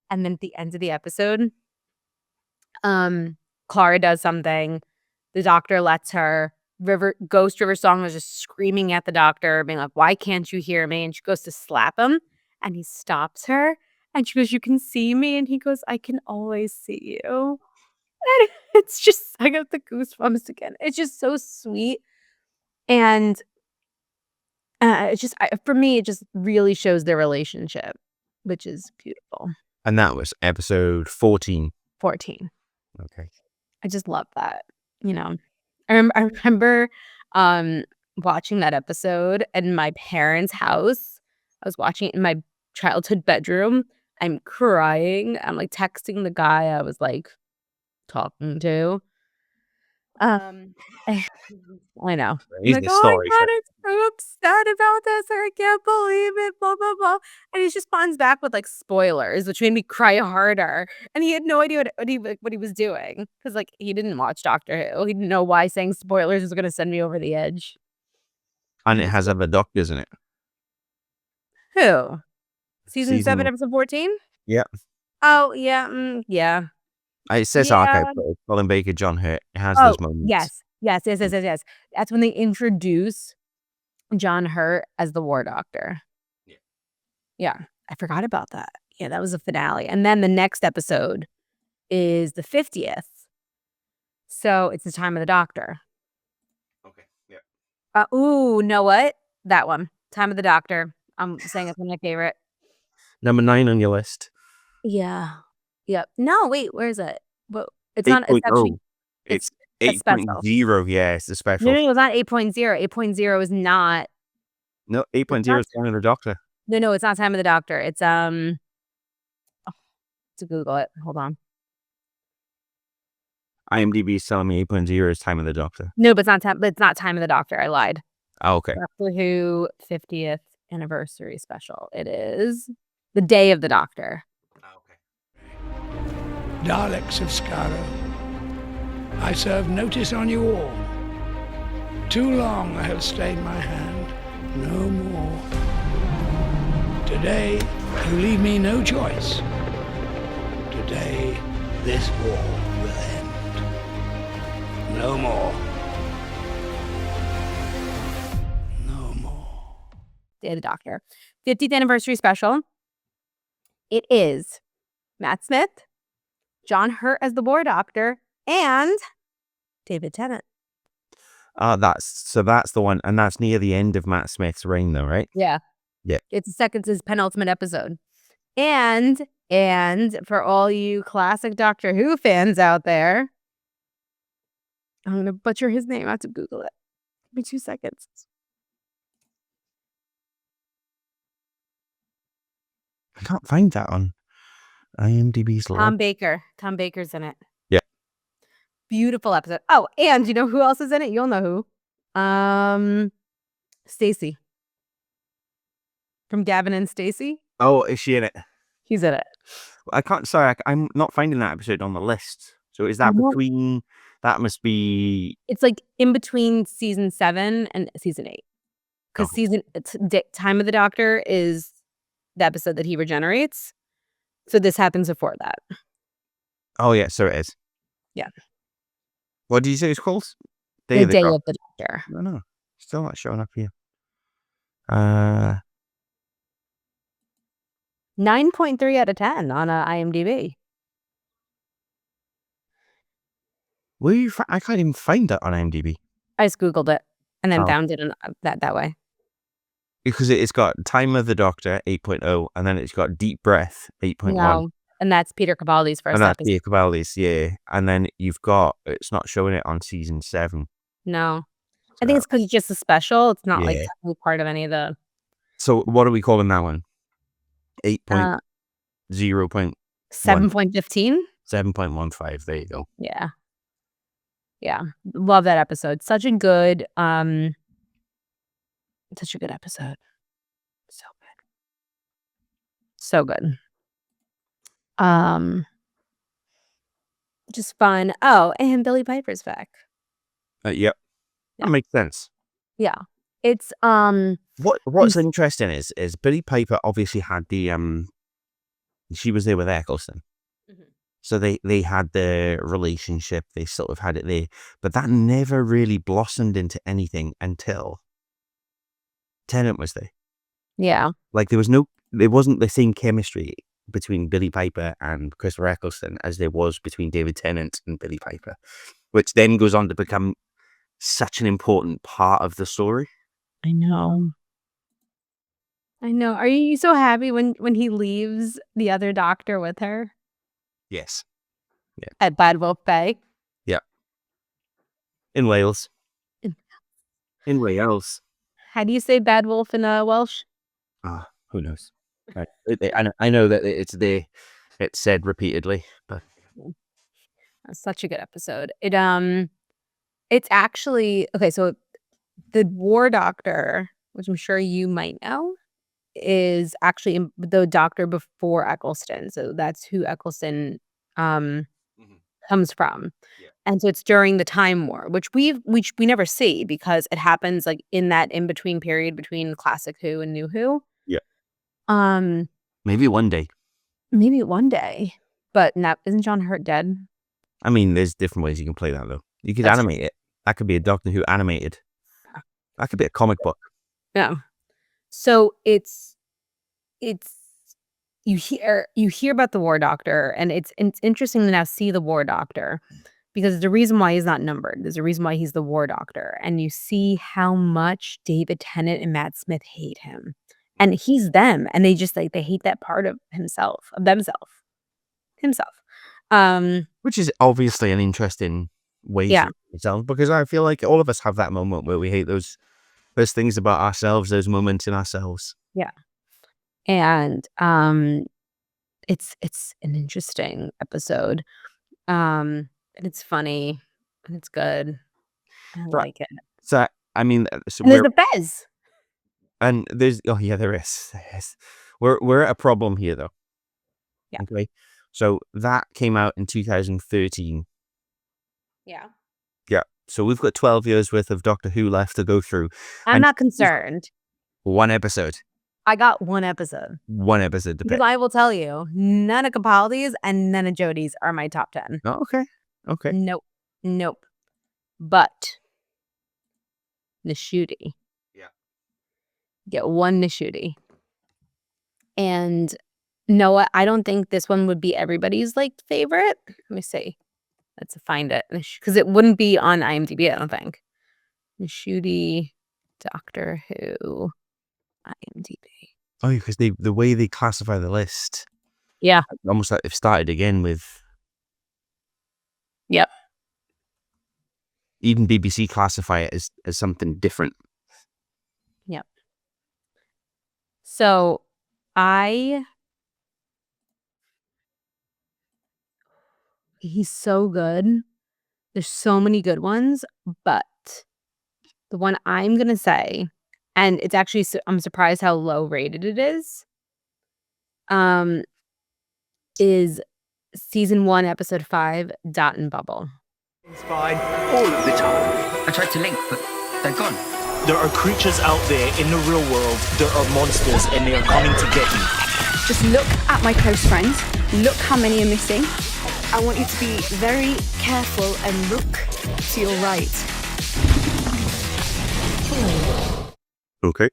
And then at the end of the episode, Clara does something. The Doctor lets her. Ghost River Song was just screaming at the Doctor, being like, "Why can't you hear me?" And she goes to slap him, and he stops her. And she goes, "You can see me?" And he goes, "I can always see you." And it's just, I got the goosebumps again. It's just so sweet. And for me, it just really shows their relationship, which is beautiful. And that was episode 14. 14. Okay. I just love that. I remember watching that episode in my parents' house. I was watching it in my childhood bedroom. I'm crying. I'm like texting the guy I was like talking to. I know. He's Like, the oh story. my God, I'm so upset about this. I can't believe it. Blah blah blah. And he just responds back with like spoilers, which made me cry harder. And he had no idea what he was doing because like he didn't watch Doctor Who. He didn't know why saying spoilers was going to send me over the edge. And it has other doctors in it. Who? Season 7, episode 14? Yeah. Oh yeah, yeah. It says archive, but Colin Baker, John Hurt. It has those moments. Yes. That's when they introduce John Hurt as the War Doctor. Yeah. I forgot about that. Yeah, that was the finale. And then the next episode is the 50th. So it's the Time of the Doctor. Okay. Yeah. Know what? That one. Time of the Doctor. I'm saying it's one of my favorite. Number 9 on your list. Yeah. Yep. No, wait, where is it? Well, it's 8. not. It's actually. It's a special. 8.0. Yeah, it's a special. No, it's not 8.0. 8.0 is not. No, 8.0 is Time of the Doctor. No, it's not Time of the Doctor. It's to Google it. Hold on. IMDb is telling me 8.0 is Time of the Doctor. No, but it's not Time of the Doctor. I lied. Oh, okay. Doctor Who 50th anniversary special. It is the Day of the Doctor. Daleks of Skaro, I serve notice on you all. Too long I have stayed my hand. No more. Today, you leave me no choice. Today, this war will end. No more. No more. Day of the Doctor. 50th anniversary special. It is Matt Smith, John Hurt as the War Doctor, and David Tennant. That's the one, and that's near the end of Matt Smith's reign, though, right? Yeah. Yeah. It's his penultimate episode. And for all you classic Doctor Who fans out there, I'm going to butcher his name. I have to Google it. Give me 2 seconds. I can't find that on IMDb's Tom Baker. Tom Baker's in it. Yeah. Beautiful episode. Oh, and you know who else is in it? You'll know who. Stacy. From Gavin and Stacey. Oh, is she in it? He's in it. I'm not finding that episode on the list. So is that between, that must be... It's like in between season 7 and season 8. Because Time of the Doctor is the episode that he regenerates. So this happens before that. Oh, yeah, so it is. Yeah. What did you say it's called? The Day of the Doctor. I don't know. Still not showing up here. 9.3 out of 10 on IMDb. I can't even find that on IMDb. I just Googled it and then found it in that way. Because it's got Time of the Doctor 8.0, and then it's got Deep Breath 8.1. No, and that's Peter Capaldi's first and that's episode. Peter Capaldi's, yeah. And then you've got, it's not showing it on season 7. No. I think it's because it's just a special. It's not like technically part of any of the... So what are we calling that one? 8.0. 7.15? 7.15, there you go. Yeah. Yeah. Love that episode. Such a good episode. So good. So good. Just fun. Oh, and Billy Piper's back. Yep. That makes sense. Yeah. It's what's interesting is Billy Piper obviously had the she was there with Eccleston. So they had the relationship, they sort of had it there, but that never really blossomed into anything until Tennant was there. Yeah. Like there wasn't the same chemistry between Billy Piper and Christopher Eccleston as there was between David Tennant and Billy Piper, which then goes on to become such an important part of the story. I know. Are you so happy when he leaves the other Doctor with her? Yes. Yeah. At Bad Wolf Bay? Yeah. In Wales. In Wales. How do you say Bad Wolf in Welsh? Who knows? I know that it's there. It's said repeatedly, but that's such a good episode. It's actually okay. So the War Doctor, which I'm sure you might know, is actually the Doctor before Eccleston. So that's who Eccleston comes from. Yeah. And so it's during the Time War, which we never see because it happens like in that in between period between Classic Who and New Who. Yeah. Maybe one day. But now isn't John Hurt dead? I mean, there's different ways you can play that though. You could animate it. That could be a Doctor Who animated. That could be a comic book. Yeah. So it's you hear about the War Doctor, and it's interesting to now see the War Doctor because there's a reason why he's not numbered. There's a reason why he's the War Doctor, and you see how much David Tennant and Matt Smith hate him, and he's them, and they just like they hate that part of himself. Which is obviously an interesting way to yourself, because I feel like all of us have that moment where we hate those things about ourselves, those moments in ourselves. Yeah. And it's an interesting episode. And it's funny and it's good. I like it. So I mean, and there's the Fez. And there's there is. We're at a problem here though. Yeah. Okay. So that came out in 2013. Yeah. Yeah. So we've got 12 years worth of Doctor Who left to go through. I'm And not concerned. one episode. I got one episode. One episode to Because pick. I will tell you, none of Capaldi's and none of Jodie's are my top 10. Oh, okay. Okay. Nope. But Nishuti. Yeah. Get one Nishuti. And Noah, I don't think this one would be everybody's like favorite. Let me see. Let's find it. Because it wouldn't be on IMDb, I don't think. Nishuti, Doctor Who, IMDb. Oh, because the way they classify the list. Yeah. Almost like they've started again with. Yep. Even BBC classify it as something different. Yep. So he's so good. There's so many good ones, but the one I'm going to say, and it's actually, I'm surprised how low rated it is season 1, episode 5, Dot and Bubble. It's fine all of the time. I tried to link, but they're gone. There are creatures out there in the real world. There are monsters, and they are coming to get you. Just look at my close friends. Look how many are missing. I want you to be very careful and look to your right. Okay.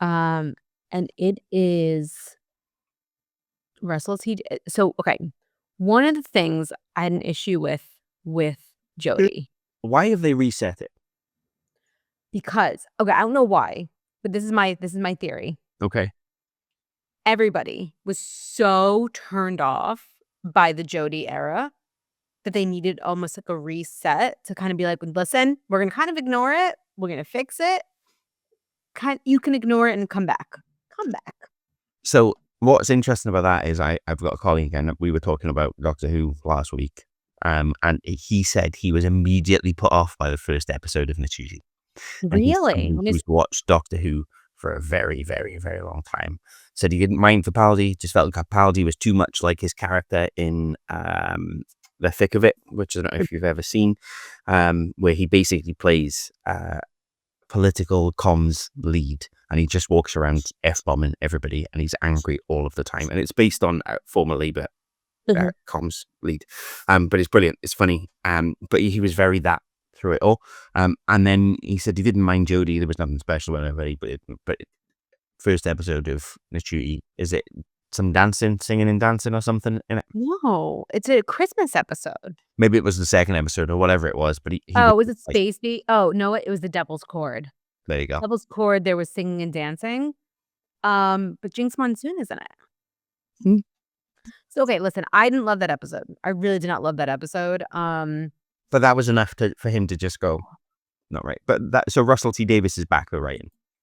And it is Russell T. So, okay. One of the things I had an issue with Jodie. Why have they reset it? Because, okay, I don't know why, but this is my theory. Okay. Everybody was so turned off by the Jodie era that they needed almost like a reset to kind of be like, listen, we're going to kind of ignore it. We're going to fix it. You can ignore it and come back. Come back. So what's interesting about that is I've got a colleague, and we were talking about Doctor Who last week, and he said he was immediately put off by the first episode of Nishuti. Really? He's watched Doctor Who for a very, very, very long time. Said he didn't mind Capaldi, just felt like Capaldi was too much like his character in The Thick of It, which I don't know if you've ever seen, where he basically plays political comms lead, and he just walks around F-bombing everybody, and he's angry all of the time. And it's based on former Labour comms lead. But it's brilliant. It's funny. But he was very that through it all. And then he said he didn't mind Jodie. There was nothing special about anybody, but first episode of Nishuti, is it some singing and dancing or something in it? No, it's a Christmas episode. Maybe it was the second episode or whatever it was, but was it Space Bee? Oh, no, it was the Devil's Chord. There you go. Devil's Chord, there was singing and dancing. But Jinx Monsoon is in it. So, okay, listen, I didn't love that episode. I really did not love that episode. But that was enough for him to just go, not right. But so Russell T Davies is back though, right?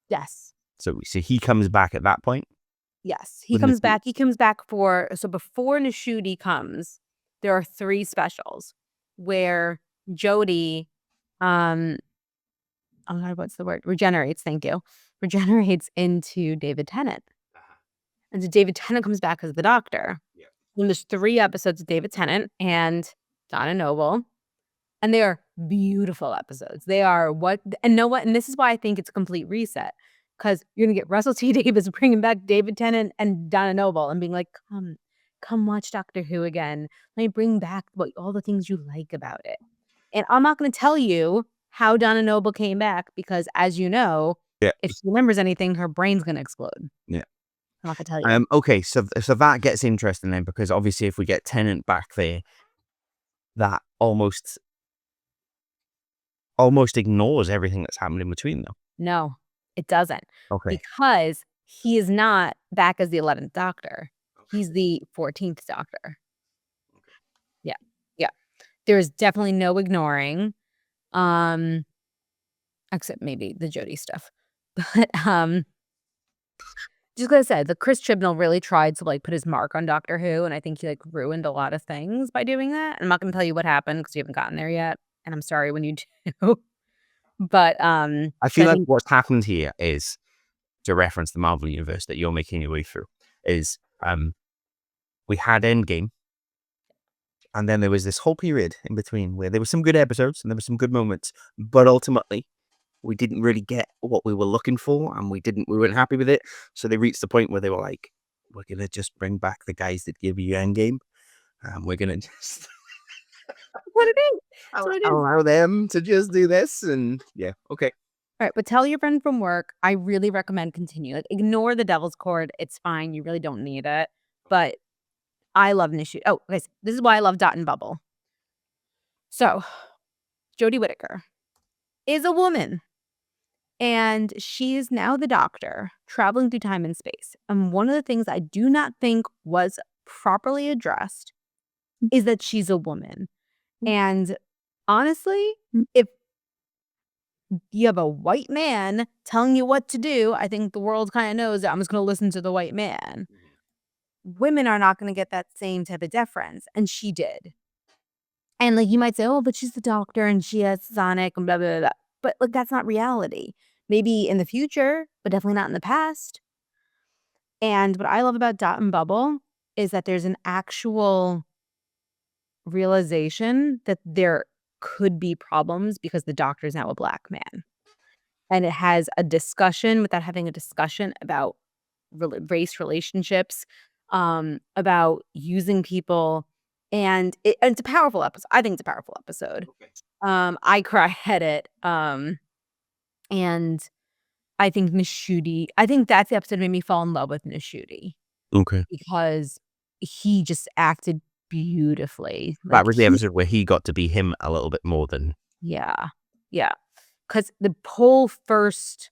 Yes. So he comes back at that point? Yes, he comes back. He comes back so before Nishuti comes, there are 3 specials where Jodie, oh God, what's the word? Regenerates, thank you. Regenerates into David Tennant. And so David Tennant comes back as the Doctor. Yeah. And there's 3 episodes of David Tennant and Donna Noble. And they are beautiful episodes. They are and this is why I think it's a complete reset. Because you're going to get Russell T Davies bringing back David Tennant and Donna Noble and being like, come watch Doctor Who again. Let me bring back all the things you like about it. And I'm not going to tell you how Donna Noble came back because, as you know, if she remembers anything, her brain's going to explode. Yeah. I'm not going to tell you. Okay, so that gets interesting then, because obviously if we get Tennant back there, that almost ignores everything that's happened in between, though. No. It doesn't. Okay. Because he is not back as the 11th Doctor. He's the 14th Doctor. Yeah. Yeah. There is definitely no ignoring. Except maybe the Jodie stuff. But just like I said, the Chris Chibnall really tried to put his mark on Doctor Who, and I think he ruined a lot of things by doing that. I'm not gonna tell you what happened because you haven't gotten there yet. And I'm sorry when you do. But I feel like what's happened here is, to reference the Marvel universe that you're making your way through, is we had Endgame, And then there was this whole period in between where there were some good episodes and there were some good moments, but ultimately we didn't really get what we were looking for, and we weren't happy with it. So they reached the point where they were like, we're gonna just bring back the guys that give you Endgame, and we're gonna just What it is. That's what it is. allow them to just do this. And yeah, okay. All right, but tell your friend from work. I really recommend continue. Like, ignore the Devil's Cord. It's fine. You really don't need it. But I love Nishu. Oh, guys, this is why I love Dot and Bubble. So, Jodie Whittaker is a woman, and she is now the Doctor traveling through time and space. And one of the things I do not think was properly addressed is that she's a woman. And honestly, if you have a white man telling you what to do, I think the world kind of knows that I'm just going to listen to the white man. Women are not going to get that same type of deference, and she did. And like, you might say, oh, but she's the Doctor and she has Sonic and blah, blah, blah. But like, that's not reality. Maybe in the future, but definitely not in the past. And what I love about Dot and Bubble is that there's an actual realization that there could be problems because the Doctor is now a black man. And it has a discussion without having a discussion about race relationships, about using people. And it's a powerful episode. I think it's a powerful episode. I cried at it. And I think that's the episode that made me fall in love with Nishuti. Okay. Because he just acted beautifully. That was the episode where he got to be him a little bit more than... Yeah. Yeah. Because the whole first,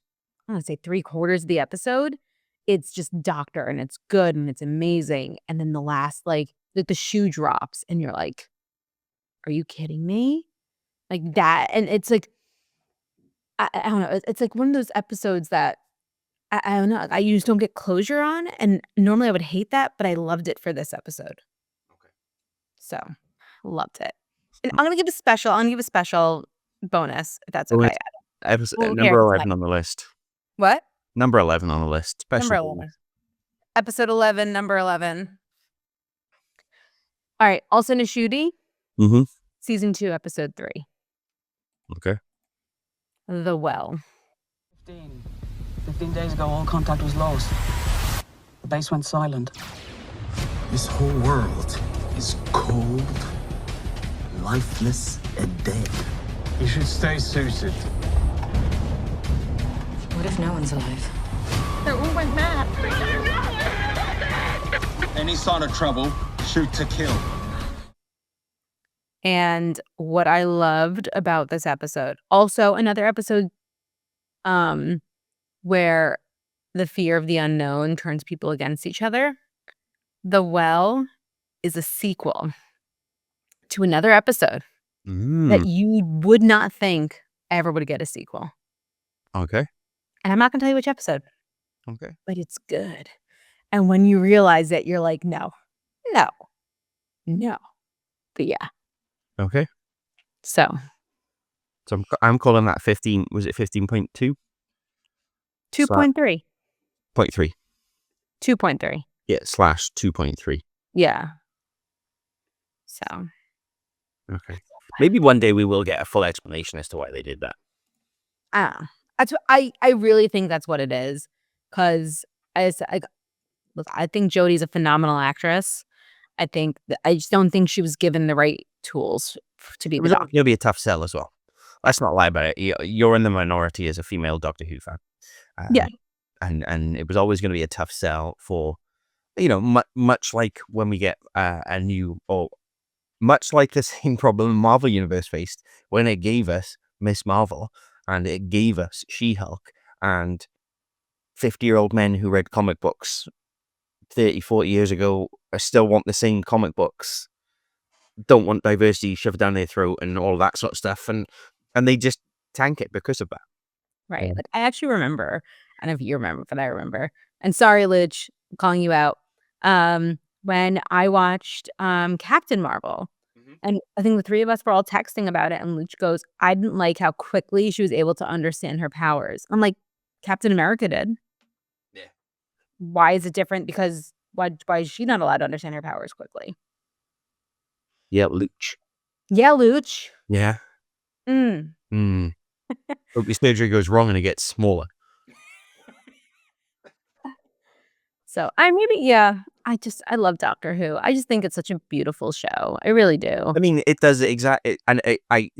I want to say 3/4 of the episode, it's just Doctor, and it's good, and it's amazing. And then the last, like the shoe drops, and you're like, are you kidding me? Like that. And it's like, I don't know. It's like one of those episodes that I don't know. I just don't get closure on. And normally I would hate that, but I loved it for this episode. Okay. So, loved it. And I'm going to give a special bonus, if that's okay. Number 11 on the list. What? Number 11 on the list. Number 11. Episode 11, number 11. All right. Also Nishuti. Mm-hmm. Season 2, episode 3. Okay. The Well. 15 days ago, all contact was lost. The base went silent. This whole world is cold, lifeless, and dead. You should stay suited. What if no one's alive? They all went mad. Any sign of trouble, shoot to kill. And what I loved about this episode, also another episode where the fear of the unknown turns people against each other. The Well is a sequel to another episode that you would not think ever would get a sequel. Okay. And I'm not going to tell you which episode. Okay. But it's good. And when you realize that, you're like, no. But yeah. Okay. So I'm calling that 15. Was it 15.2? 2.3. 0.3. 2.3. Yeah, /2.3. Yeah. So. Okay. Maybe one day we will get a full explanation as to why they did that. That's what I really think that's what it is. Because I think Jodie's a phenomenal actress. I just don't think she was given the right tools to be the Doctor. It'll be a tough sell as well. Let's not lie about it. You're in the minority as a female Doctor Who fan. Yeah. And it was always going to be a tough sell for, much like when we get a new, or much like the same problem Marvel Universe faced when it gave us Miss Marvel and it gave us She-Hulk, and 50-year-old men who read comic books 30, 40 years ago still want the same comic books, don't want diversity shoved down their throat and all that sort of stuff, and they just tank it because of that. Right. Like, I actually remember, I don't know if you remember, but I remember. And sorry, Luch, I'm calling you out. When I watched Captain Marvel, and I think the three of us were all texting about it, and Luch goes, I didn't like how quickly she was able to understand her powers. I'm like, Captain America did. Yeah. Why is it different? Because why is she not allowed to understand her powers quickly? Yeah, Luch. Yeah, Luch. Yeah. Mm. Hope your surgery goes wrong and it gets smaller. So I love Doctor Who. I just think it's such a beautiful show. I really do. I mean, it does exactly, and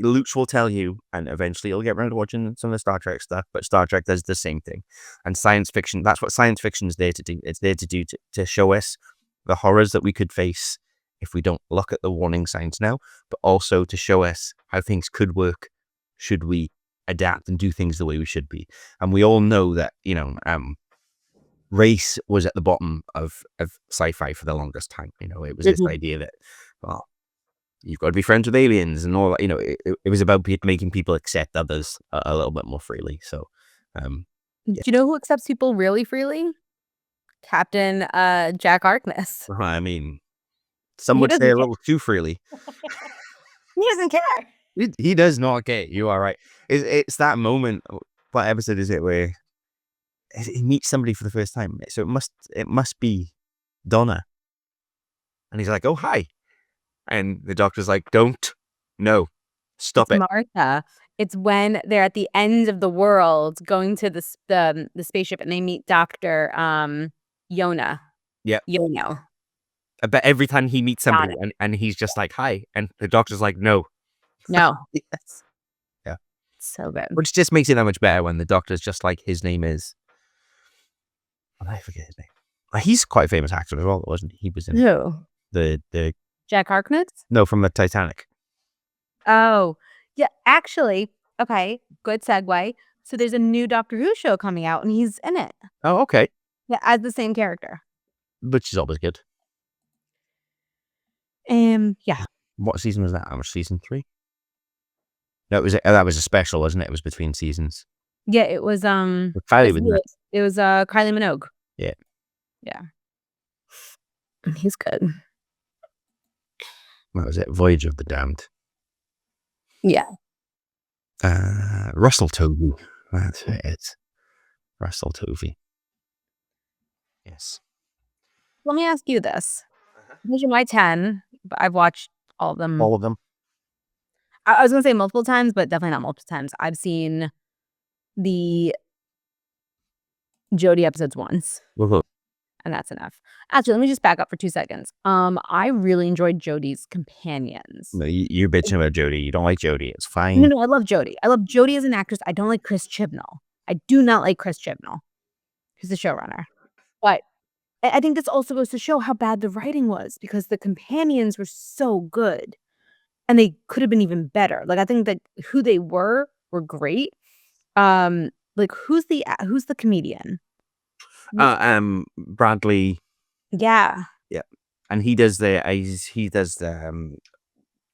Luch will tell you, and eventually you'll get around to watching some of the Star Trek stuff, but Star Trek does the same thing. And science fiction, that's what science fiction is there to do. It's there to do to show us the horrors that we could face if we don't look at the warning signs now, but also to show us how things could work should we adapt and do things the way we should be. And we all know that, race was at the bottom of sci-fi for the longest time. It was this idea that, well, you've got to be friends with aliens and all that. It was about making people accept others a little bit more freely. So, Do you know who accepts people really freely? Captain Jack Harkness. I mean, some would say a little too freely. He doesn't care. He does not care. You are right. It's that moment. What episode is it where he meets somebody for the first time? So it must be Donna. And he's like, "Oh, hi." And the doctor's like, stop it. Martha. It's when they're at the end of the world going to the spaceship and they meet Dr. Yona. Yeah. Yono. I bet every time he meets somebody and he's just like, "Hi." And the doctor's like, No. Yes. Yeah. So good. Which just makes it that much better when the doctor's just like, his name is... I forget his name. He's quite a famous actor as well, wasn't he? He was in the Jack Harkness? No, from the Titanic. Oh, yeah. Actually, okay, good segue. So there's a new Doctor Who show coming out, and he's in it. Oh, okay. Yeah, as the same character. Which is always good. Yeah. What season was that? That was season 3? No, that was a special, wasn't it? It was between seasons. Yeah, it was Kylie was in it. It was Kylie Minogue. Yeah. Yeah. And he's good. What was it? Voyage of the Damned. Yeah. Russell Tovey. That's who it is. Russell Tovey. Yes. Let me ask you this. These are my 10, but I've watched all of them. All of them? I was going to say multiple times, but definitely not multiple times. I've seen the Jodie episodes once. Woohoo. And that's enough. Actually, let me just back up for 2 seconds. I really enjoyed Jodie's companions. No, you're bitching about Jodie. You don't like Jodie. It's fine. No, I love Jodie. I love Jodie as an actress. I don't like Chris Chibnall. I do not like Chris Chibnall, who's the showrunner. But I think that's also supposed to show how bad the writing was because the companions were so good. And they could have been even better. Like, I think that who they were great. Like, who's the comedian? Bradley. Yeah. Yeah. And he does the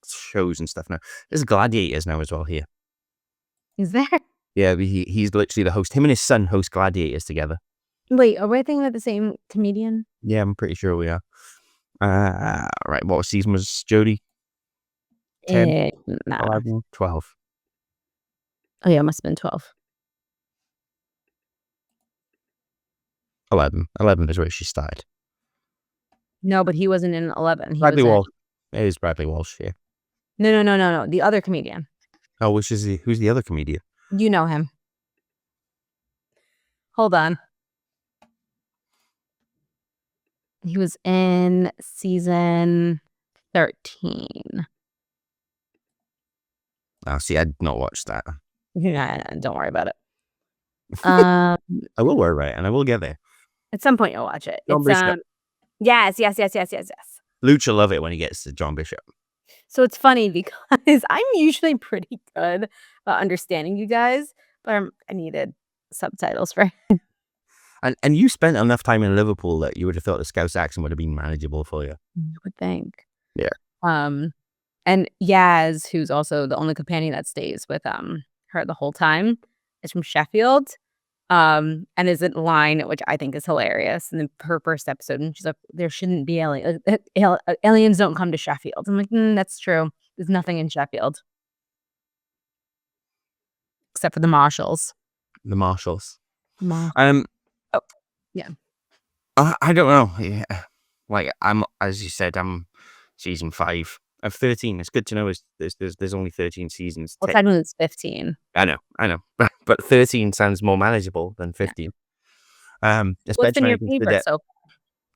shows and stuff now. There's Gladiators now as well here. Is there? Yeah, he's literally the host. Him and his son host Gladiators together. Wait, are we thinking about the same comedian? Yeah, I'm pretty sure we are. Right, what season was Jodie? 10? 11? 12? Oh yeah, it must have been 12. 11. 11 is where she started. No, but he wasn't in 11. Bradley Walsh. It is Bradley Walsh, yeah. No. The other comedian. Oh, which is who's the other comedian? You know him. Hold on. He was in season 13. Oh, see, I did not watch that. Yeah, don't worry about it. I will worry about it, and I will get there. At some point, you'll watch it. John Bishop. Yes. Luch will love it when he gets to John Bishop. So it's funny because I'm usually pretty good about understanding you guys, but I needed subtitles for him. And you spent enough time in Liverpool that you would have thought the Scouse accent would have been manageable for you. You would think. Yeah. And Yaz, who's also the only companion that stays with her the whole time, is from Sheffield. And is a line which I think is hilarious. And her first episode, and she's like, "There shouldn't be aliens. Aliens don't come to Sheffield." I'm like, "That's true. There's nothing in Sheffield except for the Marshalls." The Marshalls. Oh, yeah. I don't know. Yeah, like as you said, I'm season 5. Of 13. It's good to know there's only 13 seasons. Well, technically it's 15. I know. But 13 sounds more manageable than 15. What's been your favorite so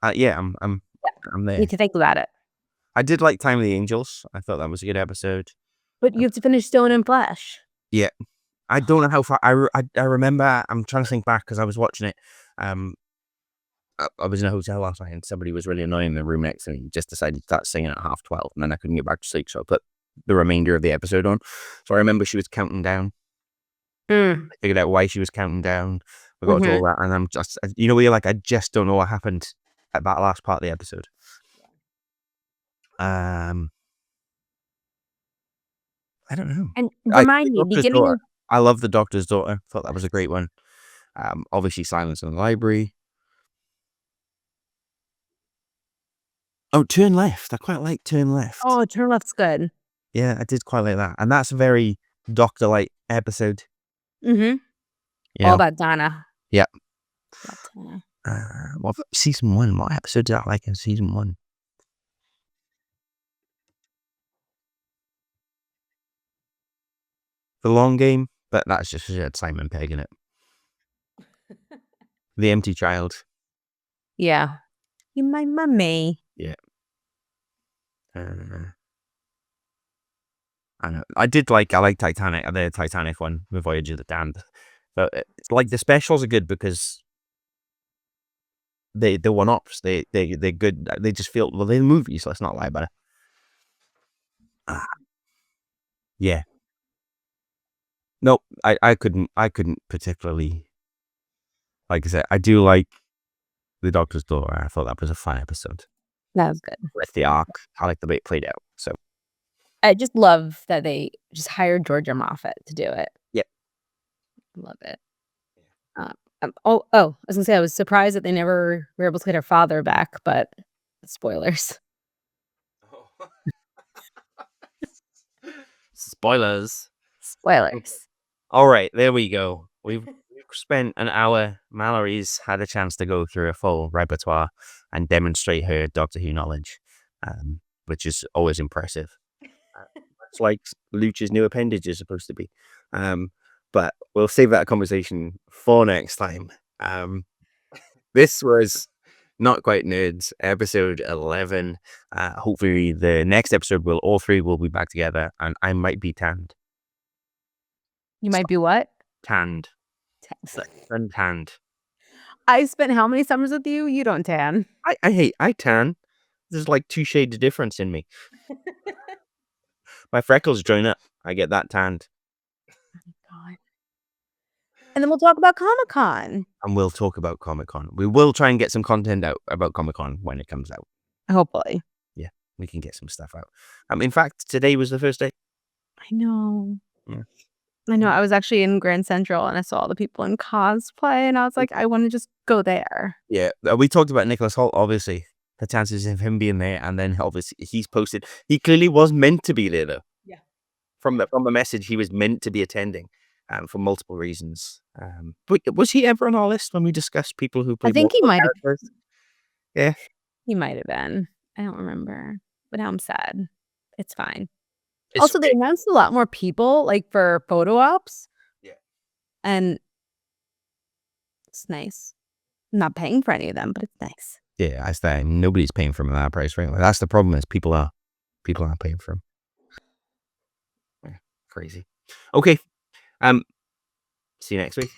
far? Yeah, I'm there. You can think about it. I did like Time of the Angels. I thought that was a good episode. But you have to finish Stone and Flesh. Yeah. I don't know how far. I remember, I'm trying to think back because I was watching it. I was in a hotel last night and somebody was really annoying in the room next to me. Just decided to start singing at 12:30 and then I couldn't get back to sleep. So I put the remainder of the episode on. So I remember she was counting down. I figured out why she was counting down. We got to all that. And I'm just, where you're like, I just don't know what happened at that last part of the episode. I don't know. And remind me, beginning. I love The Doctor's Daughter. Thought that was a great one. Obviously, Silence in the Library. Oh, Turn Left. I quite like Turn Left. Oh, Turn Left's good. Yeah, I did quite like that. And that's a very Doctor-like episode. Mm-hmm. All about Donna. Yeah. Donna. What season 1? What episode did I like in season 1? The Long Game, but that's just Simon Pegg in it. The Empty Child. Yeah. You're my mummy. Yeah. I know. I like Titanic, the Titanic one with Voyage of the Damned. But it's like the specials are good because they're one-offs. They're good. They just feel, well, they're movies. Let's not lie about it. Yeah. No, I couldn't particularly. Like I said, I do like The Doctor's Daughter. I thought that was a fun episode. That was good. With the arc, I like the way it played out. So I just love that they just hired Georgia Moffat to do it. Yep. Love it. I was gonna say I was surprised that they never were able to get her father back, but spoilers. Spoilers. All right, there we go. We've spent an hour. Mallory's had a chance to go through a full repertoire and demonstrate her Doctor Who knowledge, which is always impressive. It's like Luch's new appendage is supposed to be. But we'll save that conversation for next time. This was Not Quite Nerds, episode 11. Hopefully the next episode all three will be back together and I might be tanned. You might be what? Tanned. Tanned. I spent how many summers with you? You don't tan. I tan. There's like 2 shades of difference in me. My freckles join up. I get that tanned. God. And then we'll talk about Comic-Con. And we'll talk about Comic-Con. We will try and get some content out about Comic-Con when it comes out. Hopefully. Yeah, we can get some stuff out. In fact, today was the first day. I know. Yeah. I know. I was actually in Grand Central and I saw all the people in cosplay and I was like, I want to just go there. Yeah. We talked about Nicholas Hoult, obviously. The chances of him being there, and then obviously he's posted. He clearly was meant to be there, though. Yeah. From the message, he was meant to be attending, for multiple reasons. But was he ever on our list when we discussed people who played? I think he might have. Yeah. He might have been. I don't remember. But now I'm sad. It's fine. It's also, they announced a lot more people, like for photo ops. Yeah. And it's nice. I'm not paying for any of them, but it's nice. Yeah, I say nobody's paying for them at that price, right? Like, that's the problem is people aren't paying for them. Yeah, crazy. Okay. See you next week.